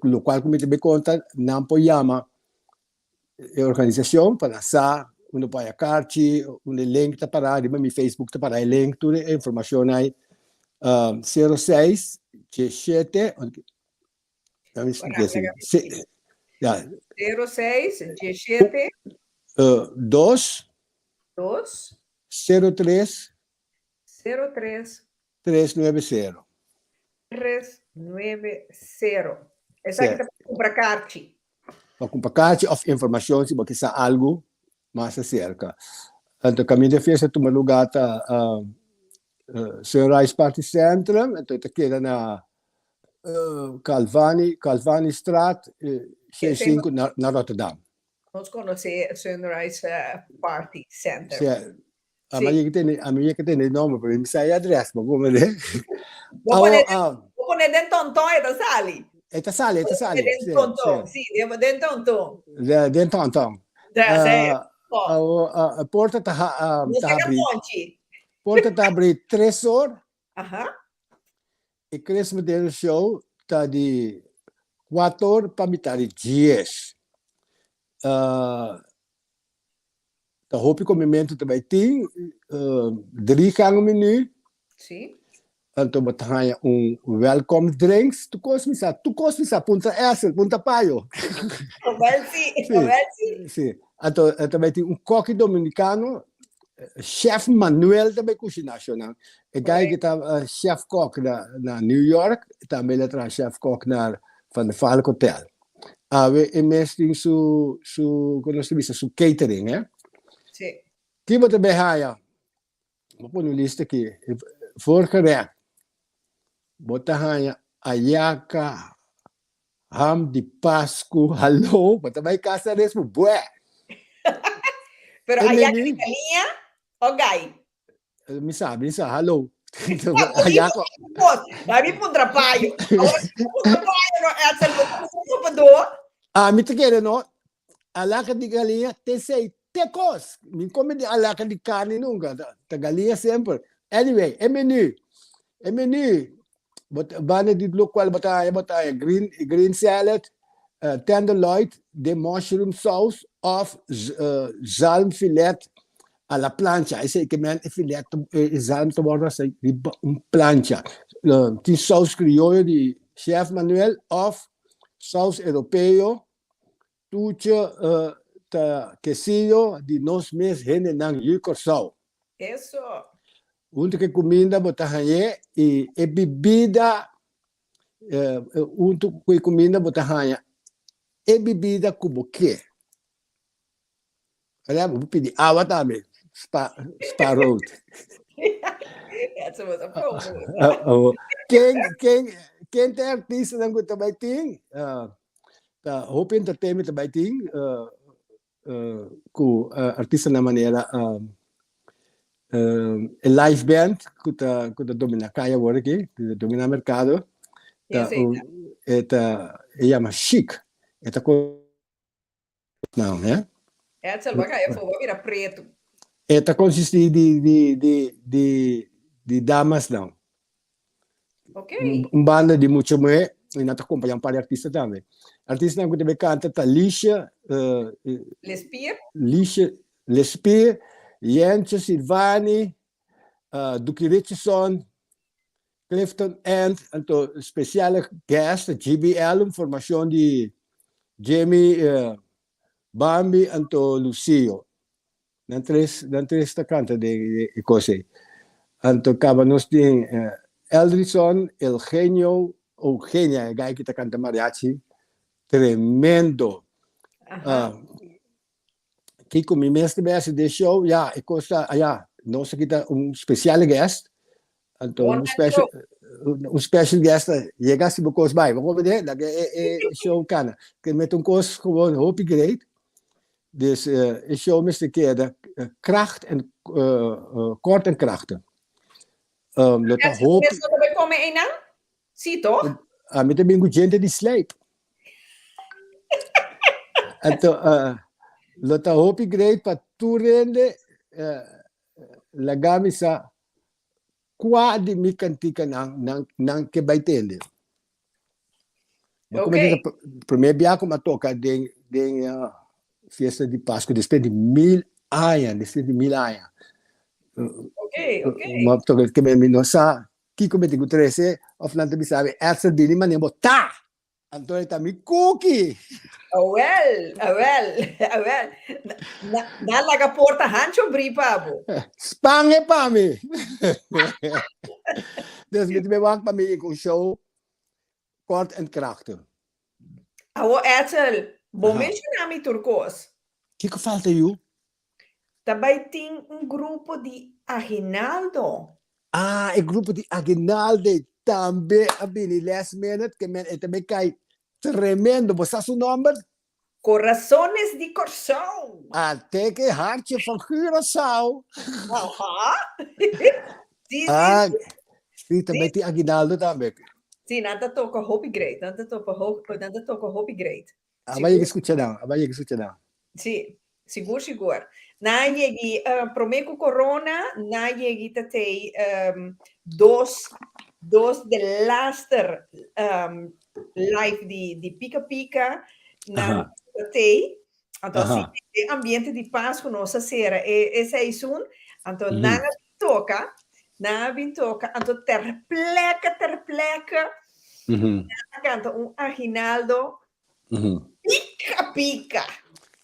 o qual me também conta, não pode chamar a organização para lançar, uno pode a carte, link está para, meu Facebook está para, link, toda a informação aí, 06 17 06 17 2 03 03 390. 390. Essa aqui está para comprar carte. Para comprar carte ou informação, se você sabe algo mais acerca. Então, caminho de festa, toma lugar a Sunrise Party Centrum, então está aqui na Calvani Straat, 65 na Rotterdam. Nós conhecemos Sunrise Party Center. Sim. A minha que tem nome, para mim sai adresse, mas como é? Vou pôr dentro de tonton, está sali. Está sali. Dentro de tonton, sim, dentro de tonton. Dentro de tonton. A porta está abrindo. Porta está abrindo 3 horas. E crescimento do show está de 4 horas para metade de 10. Tá roupa e comimento também tem 3 cada menu. Sim. Então botar welcome drinks. Tu cosmisa punta Edsel, punta Payo. Sim. Então também tem coque dominicano, chef Manuel também cozinha nacional. E guy que tá chef cook na New York, também ele traz chef cook van de Falk Hotel. We mesting su catering, hè? Sim. Que você também haya, vou pôr no lista aqui, voorgerecht, você haya ayaca, ham de Páscoa, hallo, você vai caçar isso, bué. Pero ayaca de galinha ou gai? Me sabe, hallo. Ayaca. Daí pôr trabalho. Agora, pôr trabalho, é me te quer, não? Ayaca de galinha, te sei. Tecos, me come de alaca de carne nunca, da galinha sempre. Anyway, menu, bana de local bataya green salad, tenderloin, the mushroom sauce of zalmfilet à la plancha. Esse que men filet zalm te worden se plancha. Die saus criollo de chef Manuel of saus europeo, tuche quesillo de nós mesmos rende nang yucorsau. Isso. Que comida botar e bebida que comida botar e bebida como que. Olha, vou pedir água também. Spa Road. Essa was a promo. Quem tem artista não que também tem, Hope Entertainment também tem, com artista na maneira live band que domina kaya aqui, que domina mercado, chama Chic, não, né? Edsel vai virar preto. Esta consiste de damas não. Ok. Banda de mucho mulher, e nós acompanhamos para artista também. Artista que também canta tá Lixa, Lespir? Lixa, Lespir, Jentje Silvani, Duki Richardson, Clifton Ant, então speciale guest, GBL, formação de Jamie Bambi, então Lucio. Dan três ta canta de cose. Então acaba nós tem Eldrison, Eugenia, guy que ta canta mariachi, tremendo. Kiko, mi mestre best de show, ja, ik costa, ja, nós kita speciale guest, então special guest, chega se bocos bij, vamos ver, dat show kana, que met kos gewoon hoop great. Dus show mis de keer de kracht en kort en krachtig. Dat hoop. Eso também come aí, não? Sim, toch? Met de bingo gente die sleep. Então, dat hoop great para toerende la gamisa quadi mi kantika nang que vai tende. Mas como é que primeiro dia como a toca de festa de Páscoa depois de 1000 anos, Ok. Mas toca que me nossa que como digo 13 of não te sabe essa dele mas nem botar. Então está mi cookie. Well. Na laga porta hancho bri pabo. Spange para mim. Dus met me wacht para mim com show kort en krachtig. Awo Edsel, bom mencionar turcos. Que falta you? Também tem grupo de Aguinaldo. O grupo de Aguinaldo também abini last minute que men também cai tremendo. Você sabe o nome? Corazones de Corsão. Até que hartje van Curaçao. Sim, também tem Aguinaldo também. Sim, nada toca Hope Great. Nada toca Hope Great. Vai escutar não. Sim, seguro. Na llegi promeco corona, na llegi tatei dos de laster live de pica na tatei. Então, sim, ambiente de paz com nossa sera. Esse é isso. Então, na toca, então terpleca. Canta Aguinaldo. Pica.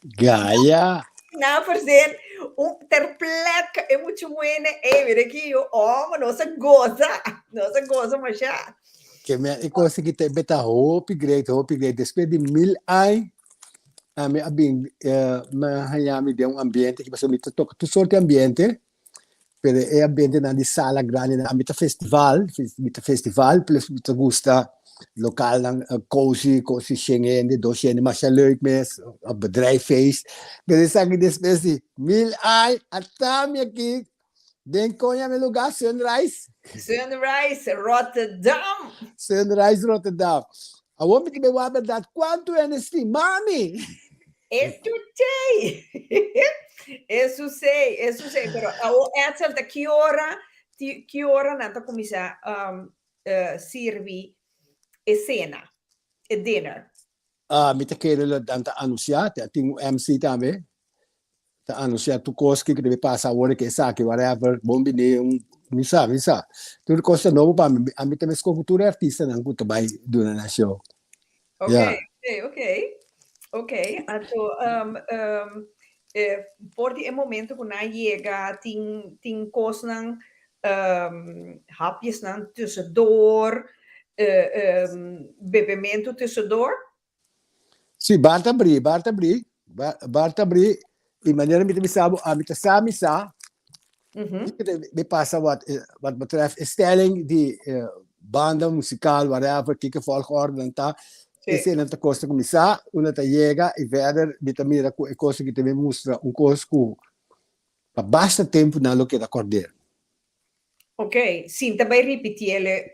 Gaia. Na fazer terpleca é muito bueno. Mira aqui, nossa goza, mas já. Que me consegui ter beta hope great. Depois de 1000 anos, me de ambiente que você me toca tu sorte ambiente. Pero é ambiente na de sala grande na amita festival, plus me gusta lokaal lang cozy Schengen, docente mas leuk mes, een bedrijffeest. Dus zeg ik después de 1000 ai, atami aqui, denk konja mijn lugar Sunrise Rotterdam. Awon met me waber dat quanto é nesse mami. Isso sei, pero Edsel, que hora nanta começar servir cena, dinner? Me te quero tanta anunciar, tem MC também. Tá anunciar tu coisa que deve passar hora que sabe, whatever, bombine, me sabe. Tudo coisa novo para mim. A mim também cultura artista não muito bem durante a show. Ok. Então, por de momento quando chega, tem coisas hapjes tussendoor, bebimento tussendoor? Sim, basta abrir. De maneira que me sabe, a mim sabe, me passa wat betreft stelling die banda musical, whatever, que volgorde en ta. Esse não te costa começar, uma te chega e verder, me também a coisa que te me mostra, coisa que basta tempo na lo que da corder. Ok, sim, também repetir ele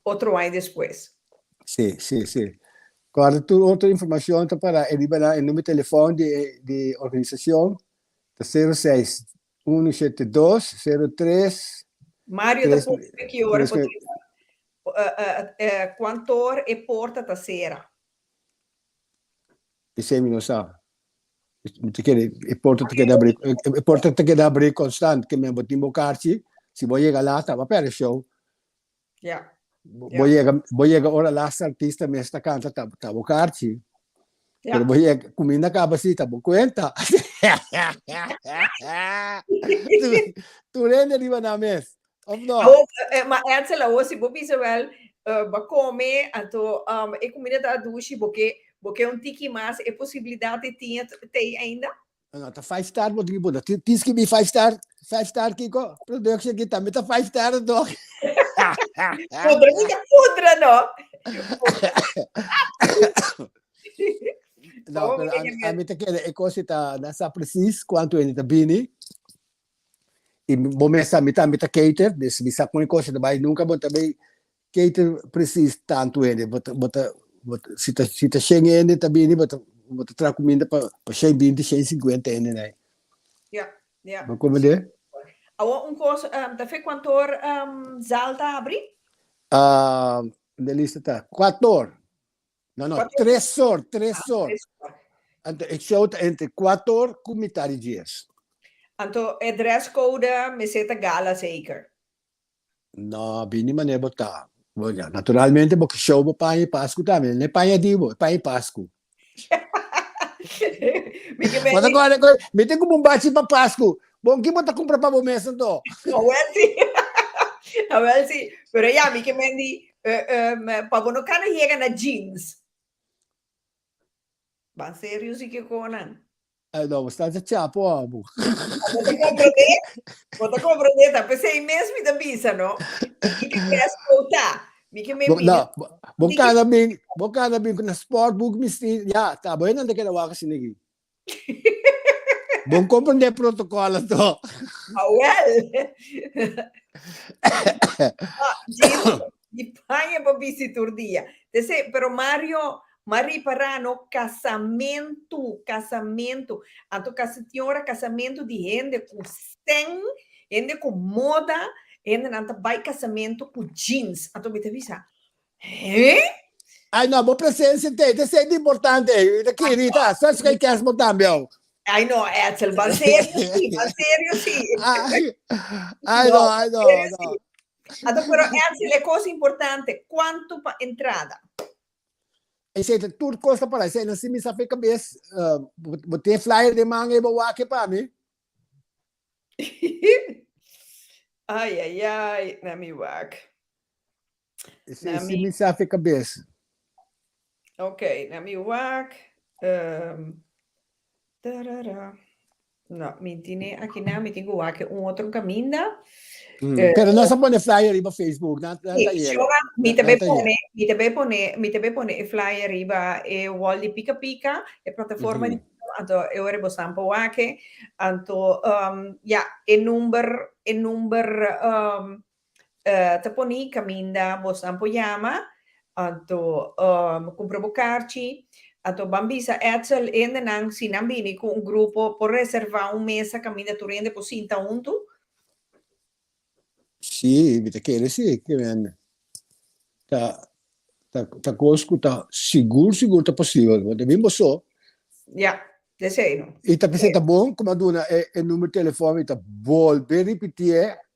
outro ano depois. Sim. Agora, outra informação para liberar o número de telefone de organização, 06 172-03. Mario, Tres- depois que hora tres- quanto hora e porta ta sera? Isso aí não sabe. Importante que dá abrir constante, que me botar bocarci, se vou chegar lá, tá, para show. Ja. Vou chegar hora lá, artista me está canta, tá bocarci. Pero vou chegar comida acaba assim, tá bom conta. Tu rende arriba na mesa. Of não? Maar Edsel, se você wel ba comer, então e comida da duche, porque tiki mais e possibilidade tinha ainda. Não, tá 5 star, vou dizer, bunda. Tens que me 5 star, Kiko. Production aqui também tá 5 star, dog. Pudra, não. Não, pero a mim tá querendo, é coisa tá nessa preciso quanto ele tá bini. E bom mesmo, me tá cater, desse me saco uma coisa também nunca vou também cater preciso tanto ele, se tá cheio ele tá bini, bota trazer comida para 120, 150 ele, né? Ja. Mas como é? Agora coisa, tá fe quanto zalta abri? Na lista tá 4. Não, 3 horas. Então, show entre 4 horas e metade dias. Então, é dress code, meseta gala zeker. Não, bem maneira botar. Olha, naturalmente, porque show para pai e Páscoa também. Não é pai e divo, é pai e Páscoa. Mas agora, me tem como bate para Páscoa. Bom, que botar comprar para o mês, então? Well, sim. Pero ja, mi que mendi, pago no kana chega na jeans. Ba sério, sim que conan. Não, você está chapo, amo. Vou compreender, tá? Pensei mesmo da bisa, não? E que quer escutar. Mi que me Não, bom cada bem na sport book misti, já, tá bom, não tem que dar kasi nigi. Bom compreender protocolo to. Well. Di paia para visitar dia. Pero Mari Parano, casamento. Anto casamento de gente com sten, gente com moda, gente não vai casamento com jeans. Anto me te avisa. Ai, não, boa presença tem, isso é importante. Daqui, Rita, só se que quer botar, meu. Ai, não, Edsel, va sério, sim. Ai, não. Então, pero Edsel, é coisa importante. Quanto para entrada? Esse é tudo costa para isso. Não se me sabe cabeça. Botei flyer de manga e boa aqui para mim. Ai, na mi wak. Se me sabe cabeça. Ok, na mi wak. Não, me tiene aqui não, me tenho wak outro caminho. Pero nós põe flyer aí para Facebook, mi te pone flyer riba e wall di pica e plataforma di anto e ore bo sampo wake anto e number te poni caminda bo sampo yama anto compro bocarci anto bambisa Edsel ende nang sinambini con un gruppo por reservar un mesa caminda tu rende po sinta untu. Sì, vedi che sì, che vende. Ta cosco ta sicuro ta possibile, ma devi so. Ja, det sei no. E ta pensata bom, come aduna e numero telefono ta volbe ripetere.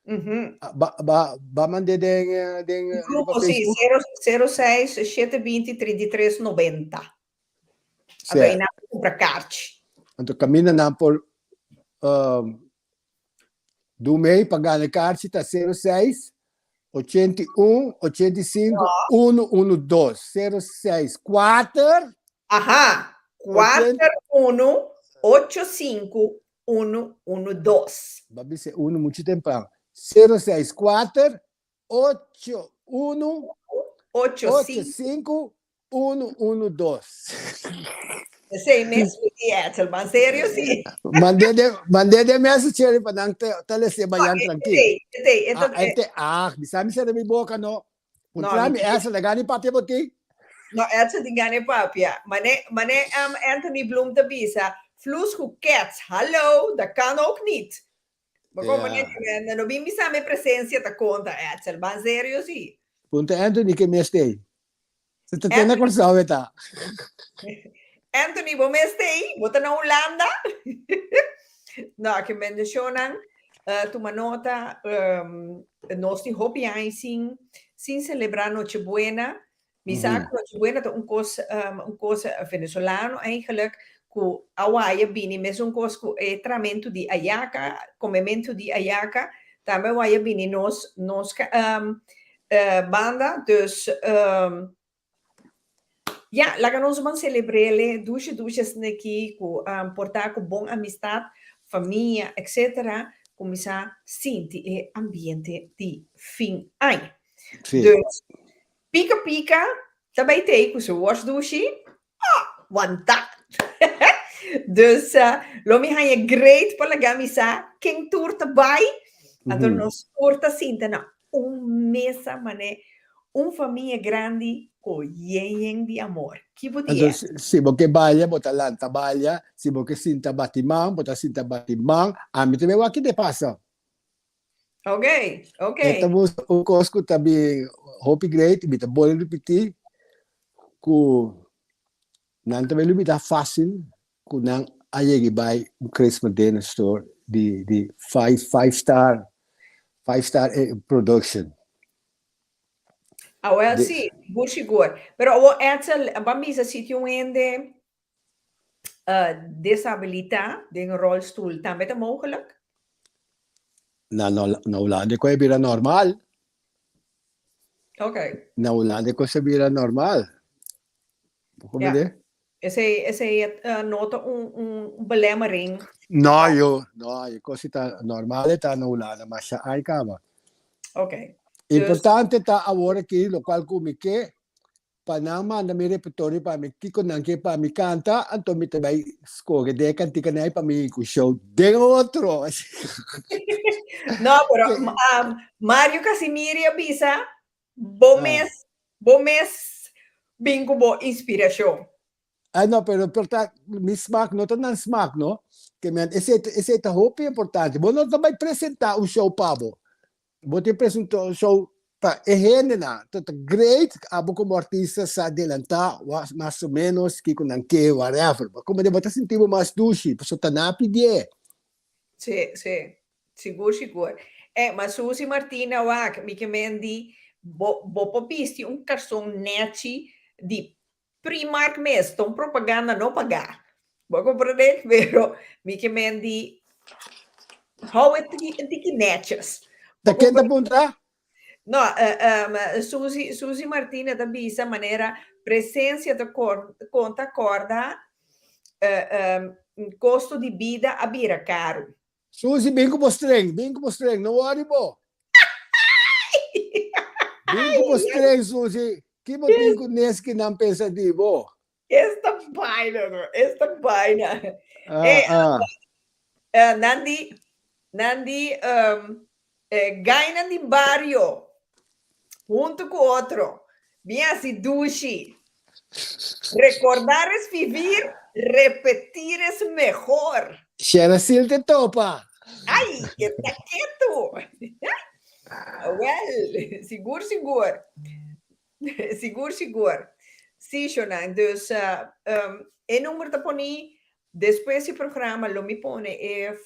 Ba mande den Gruppo sì, 06 720 33 90. Allora in compra carci. Anto cammina na por do meio pagando carci ta 06 81 85 112 06 4 Aha, 41 85 112. Babi se uno muito tempo. 064 81 85 112. Sei mesmo di Edsel, ma serio sì. Mandei mensagem para não te bayan tranquilo. Bisa mi sa mi boca no. Puntrami essa legani papia boti. No, Edsel di gane papia. Mane Anthony Bloom te bisa Vloeshoekets, hallo, dat kan ook niet. Maar kom maar Ja. niet, no bim bisa me presencia ta conta, Edsel, ban serio si. Punta Anthony que me stay. Sa tatena Anthony- ko sa weta. Anthony, wo me stay? Bota na Holanda? No, que me mencionan, tu manota, nos die hobby ainsin, sin celebrar Nochebuena. Misa Nochebuena, een koos Venezolano eigenlijk, ku awaya bini, mes un koos ku tramento di ayaca, comemento di ayaca, tambe waya bini nos banda, dus ja, lagan ons man celebrele, douches neki, ku portar ku bon amistad, família, etc. Começar sinti e ambiente di fin ai. Sí. Dus pica, também tem com seu wash douche. Wanta. Dus lomi hanya great palagamisa, king tour tabay. Ando nos porta sinta na mesa mané, família grande com yen de amor. Que podia? Então, se você balha, bota lanta balha, se você sinta batimang, bota sinta batimang, ami também o que de passa. Ok. Estamos o cosco também hope great, bita boleh repetir, ku nan também lumita fácil, ku nang ayegi by Christmas dinner store di five star production. Ah, well, sì, bullshit. Però o Edsel, bambisa sitio ende disabilità, den rolstoel, também é mogelijk? Na Holanda ko bira normal. Ok. Na Holanda ko bira normal. Como Ja. é? Esse nota belemmering. No, così normale ta na Holanda, ma siya ay ka ba? Ok. Importante ta awore ki local kumike Panama na mi repertorio pa mi Kiko nanke pa mi canta anto mi tabay skoge de kantika na pa mi ku show de otro. No, pero Mario Casimiri bisa bomes bingo bo inspiração. No, pero mi smack no tanan smack no que man esse ta hope importante. Bo no tambay apresentar o show pabo. Bo te apresentar o show pa na great abo como artista sa adelanta mais ou menos Kiko nanke whatever. Como de bota sentivo mais dushi, so tanapi die. Sì. Sicuro. Ma Susi Martina Wack, mi mendi bo popisti un carson neci di Primark meston propaganda no pagar. Bo compreender, vero? Mi mendi how it tiki netjes. Da kenda punta? No, Susi Martina da bisa maneira presença da conta corda custo de vida a bira caro. Susi, bingo mo streng, no worry mo. Bingo mo streng, Susi. Kimo bingo neski ng pensativo. Esta vaina. Nandi, gaina de barrio, junto com outro. Bien así, dushi. Recordar es vivir, repetir es mejor. Xerasil te topa. Ai, que tá quieto. Well, seguro. Sim, Shonan. Dus, en número de poni, depois do programa, lo me pone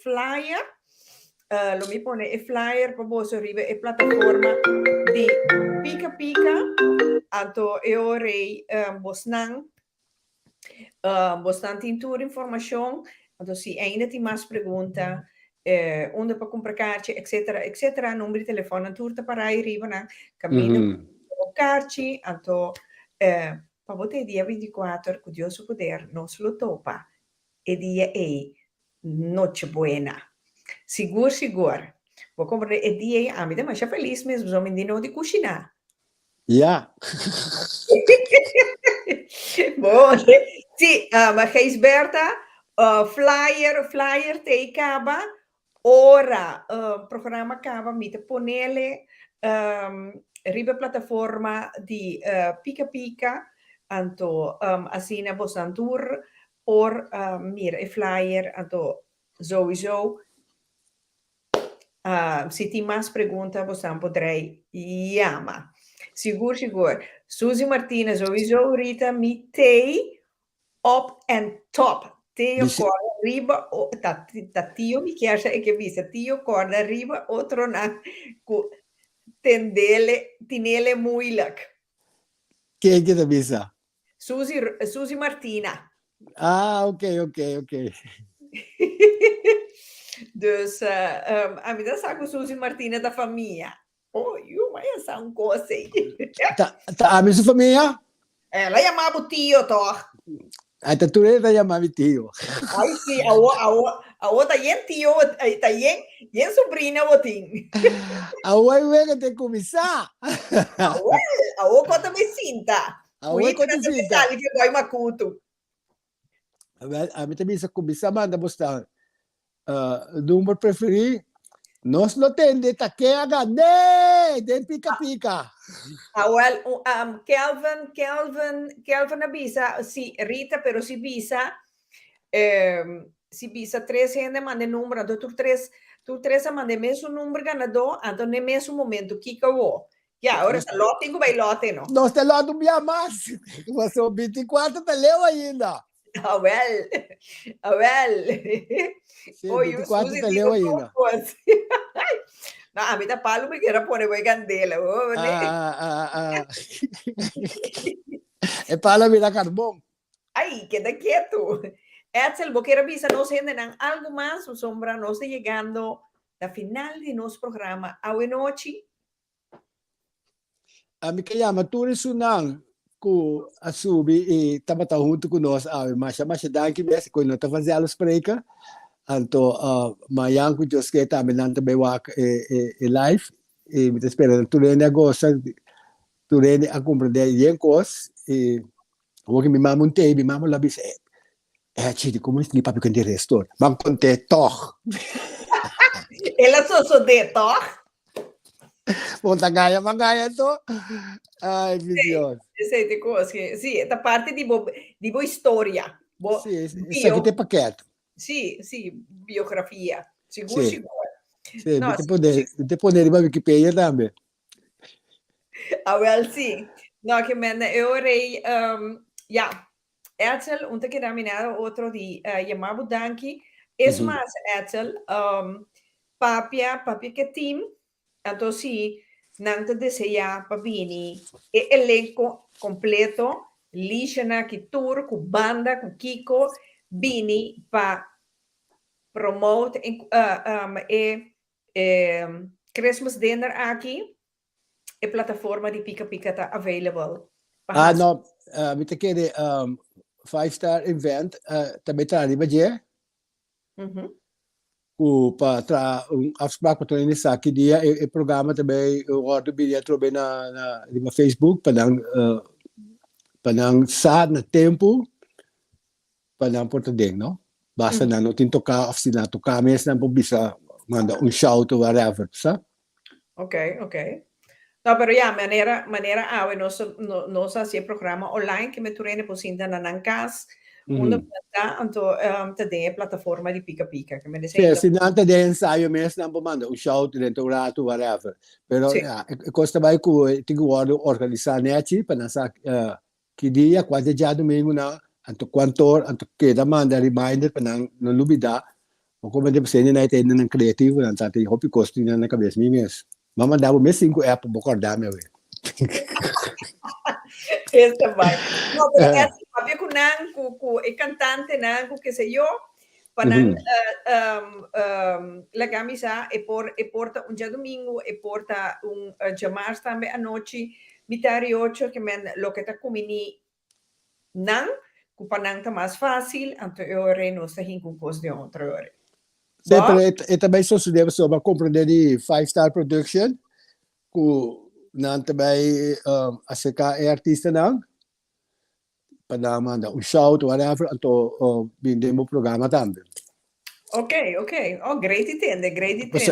flyer. Lo me pone flyer para você arriba a plataforma de Pica. Anto eu rei Bosnan tem toda informação. Então, se ainda tem mais perguntas, onde para comprar carte, etc. Número de telefone, turta para aí arriba, né? Caminho o carte. Então, para você dia 24, com Deus o poder, não se lo topa. E dia é noche buena. Seguro. Vou comprar e dia a mim mas já feliz mesmo, só me dino de cozinhar. Ja. Bom, sim, mas Geisberta, flyer te acaba, ora, programa acaba, me te ponele, riba plataforma di Pica, anto, assina Bosantur, or mira, e flyer, então, sowieso. Se tem mais perguntas, você poderá chamar. Seguro, seguro. Suzy Martinez, sowieso, Rita, me tei up and top. Teo Dice- corda arriba, tio mi chiede che visa, tio corda arriba, outro na tinele moeilijk. Quem que te avisa? Suzy Martina. Ah, ok. Dus, a mim dá saco Suzy Martina da família. Oh, mas essa um coisa aí. Tá, a sua família? Ela chamava o tio, toch? Aí tá tudo aí chamar tio. Ai, sim, a outra yen tio, tá yen sobrinha, o ting. A oi, que tem que começar. A outra também sinta. A oi, quando você sinta. sabe que vai macuto. A mim também se começar, manda buscar. Número preferido. Nós não tem de taque HD, de pica-pica. Well, Kelvin avisa, si Rita, pero si visa 3 gente manda número, então tu três manda mesmo número ganador, então no mesmo momento Kiko wo. Ya, agora tá lote vai lote, não? Nós temos lá do minha massa. Você o 24 tá leu ainda. Well. Sim, Oi, 24 tá leu ainda. Não, a mim tá palo porque era pôr vai candela, né? É para virar carvão. Ai, queda quieto. Edsel, vos quero avisar, nos generan algo más, o sombra, nos está llegando la final de nuestro programa. A buena noche. A mim que chama Turisunang, com a Subi e estava junto conosco, mas danke mesmo, quando nós fazendo os preca, então, mayang com Dios que também não também wak live, e me esperando, tu rende agosto, tu rende a compreender bem coisas, e o que me mamuntei, me mamu labis, Chidi, como é que papi can dire restaurant? Mam conte toch. Ela só de toch? Ponta magaya to. Ai, meu Deus. Sei, te coisa que, sim, esta parte de boa história. Sim, isso aqui tem paquete. Sim, biografia. Seguro. Sim, Nossa, te poner na Wikipedia também. well, sim. No, que eu orei, ja. Edsel, unter que dominado outro de llamado Danke. Es más, Edsel, Papia que team, então sim, não te deseja para vir elenco completo, lixana, que tour, com banda, com Kiko, vini para promote Christmas dinner aqui, e plataforma de Pica Pica está available. Não, me te quer 5-star event, também está ali, mas é? Para afspraak met in de que dia o programa também eu ordo bilhete também na Facebook para não sair no tempo para não portar não basta não tem tocar se não tocar mesmo não bisa manda shout ou whatever sabe? Ok. No, pero ya, manera nos hacía programa online que me turene posinda na nancas, una plata, anto te plataforma di Pica Pica, que me decía. Sí, si no te de ensayo mes não manda shout dentro do rato whatever. Pero sí. Costa vai que tenho organizar net para nessa que dia quase dia domingo na anto anto que da manda reminder para não lubida. O como de você nem tem nem criativo não tá tem hobby costa na cabeça minha. Mama dava me 5 apps para acordar meu. Esta vai. No, pero essa papia com é cantante nango que sei eu, para la camisa e porta dia domingo e porta chamar também à noite mitari 8 que men lo que tá comini nan com panang tá mais fácil, então eu reno está com coisa de outra hora. Sempre também só se deve só compreender de 5-star production que não também a saka é artista não para mandar shout whatever então bem programa também. Ok. Oh, great entende.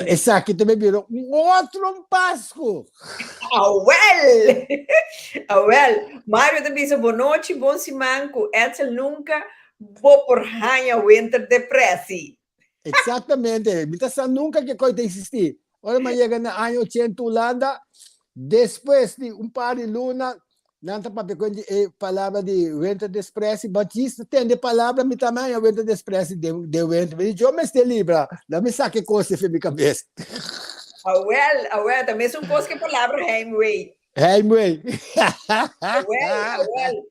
Essa aqui também virou outro Páscoa. Well. Mário também disse boa noite, bom simanco. Edsel nunca vou por ranha winter depresi. Exatamente. Mintasan nunca que coisa existir. Ora, mas chega na ano 80 Holanda, depois de par de luna, nanta papi com palavra de winter desprezo, Batista tem de palavra me também é winter desprezo de winter. Mas eu me estou livre, não me saque coisa na minha cabeça. Well, também são coisas que palavra heimwee. Heimwee. Well.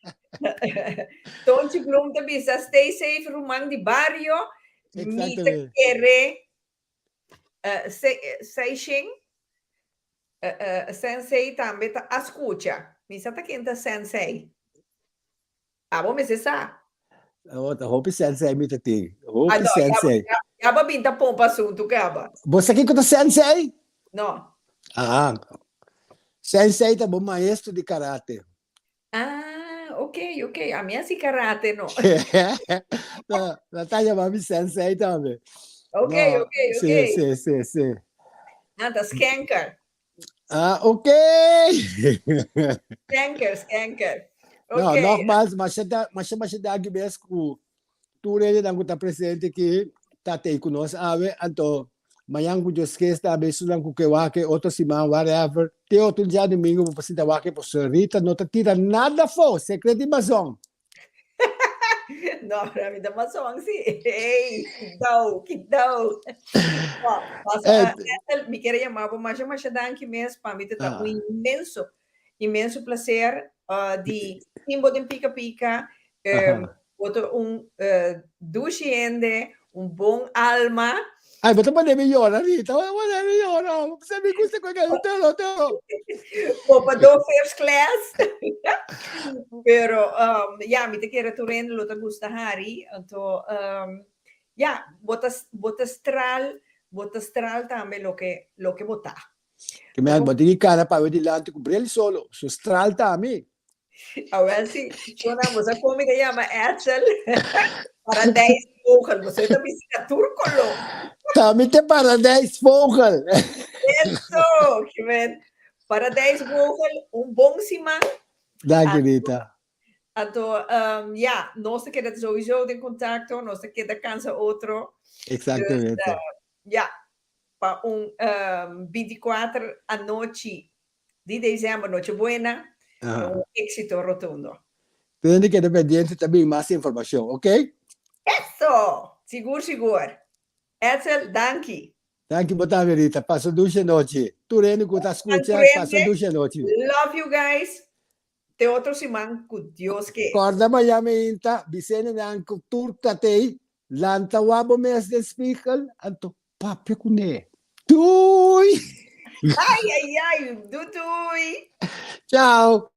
Então, te pergunta, bisa, stay safe, rumang de barrio, mita quere, seishin, sensei também tá escucha. Misa tá quente sensei. Vamos me cessar. Hope sensei me tati. Hope sensei. Aba binta pompa assunto kaba. Você aqui com o sensei? Não. Sensei tá bom maestro de karate. Ok. A minha se karate não. Natália mami sensei também. Ok. Sim. Nada skanker. Ok. Skanker. Não, normal, mas você dá aqui mesmo tu ele não está presente aqui, tá aí conosco, então amanhã com Deus que está abençoado com que wake outro semana whatever, tem outro dia domingo para você dar wake por Rita, não te tira nada fora, segredo de mazão. Não, para mim dá uma song sim. Ei, que dou. Me queria chamar, mas eu acho que mesmo para mim tá um imenso prazer de timbo de pica-pica, outro duchiende, bom alma. Ai, mas também é melhor, Rita, é melhor, você me gusta com aquele teu. Opa, do first class. Pero, me te quiero tu rende, lo te gusta Harry, então, botas também lo que botar. Que me han botado cara para ver lá com ele solo, su stral também. Agora sim, vamos a como que chama Edsel. Para 10 vogel, você tá visita turcolo. Também tem para 10 vogel. Isso, que vem. Para 10 vogel, bom cima. Danke, Rita. Então, nós queda sowieso em contato, nós queda cansa outro. Exatamente. Para 24 à noite de dezembro, noite buena, éxito rotundo. Tem que ter pendiente também mais informação, ok? Isso! Seguro. Edsel, danke. Danke, boa Rita. Passa 2 noites. Tu rende que tá escutando, passa 2 noites. Love you guys. Te outro semana com Dios que. Corda amanhã ainda, Vicente não turta tei, lanta wabo mes de speaker, anto papia kune. Tui! Ai, dutui! Ciao!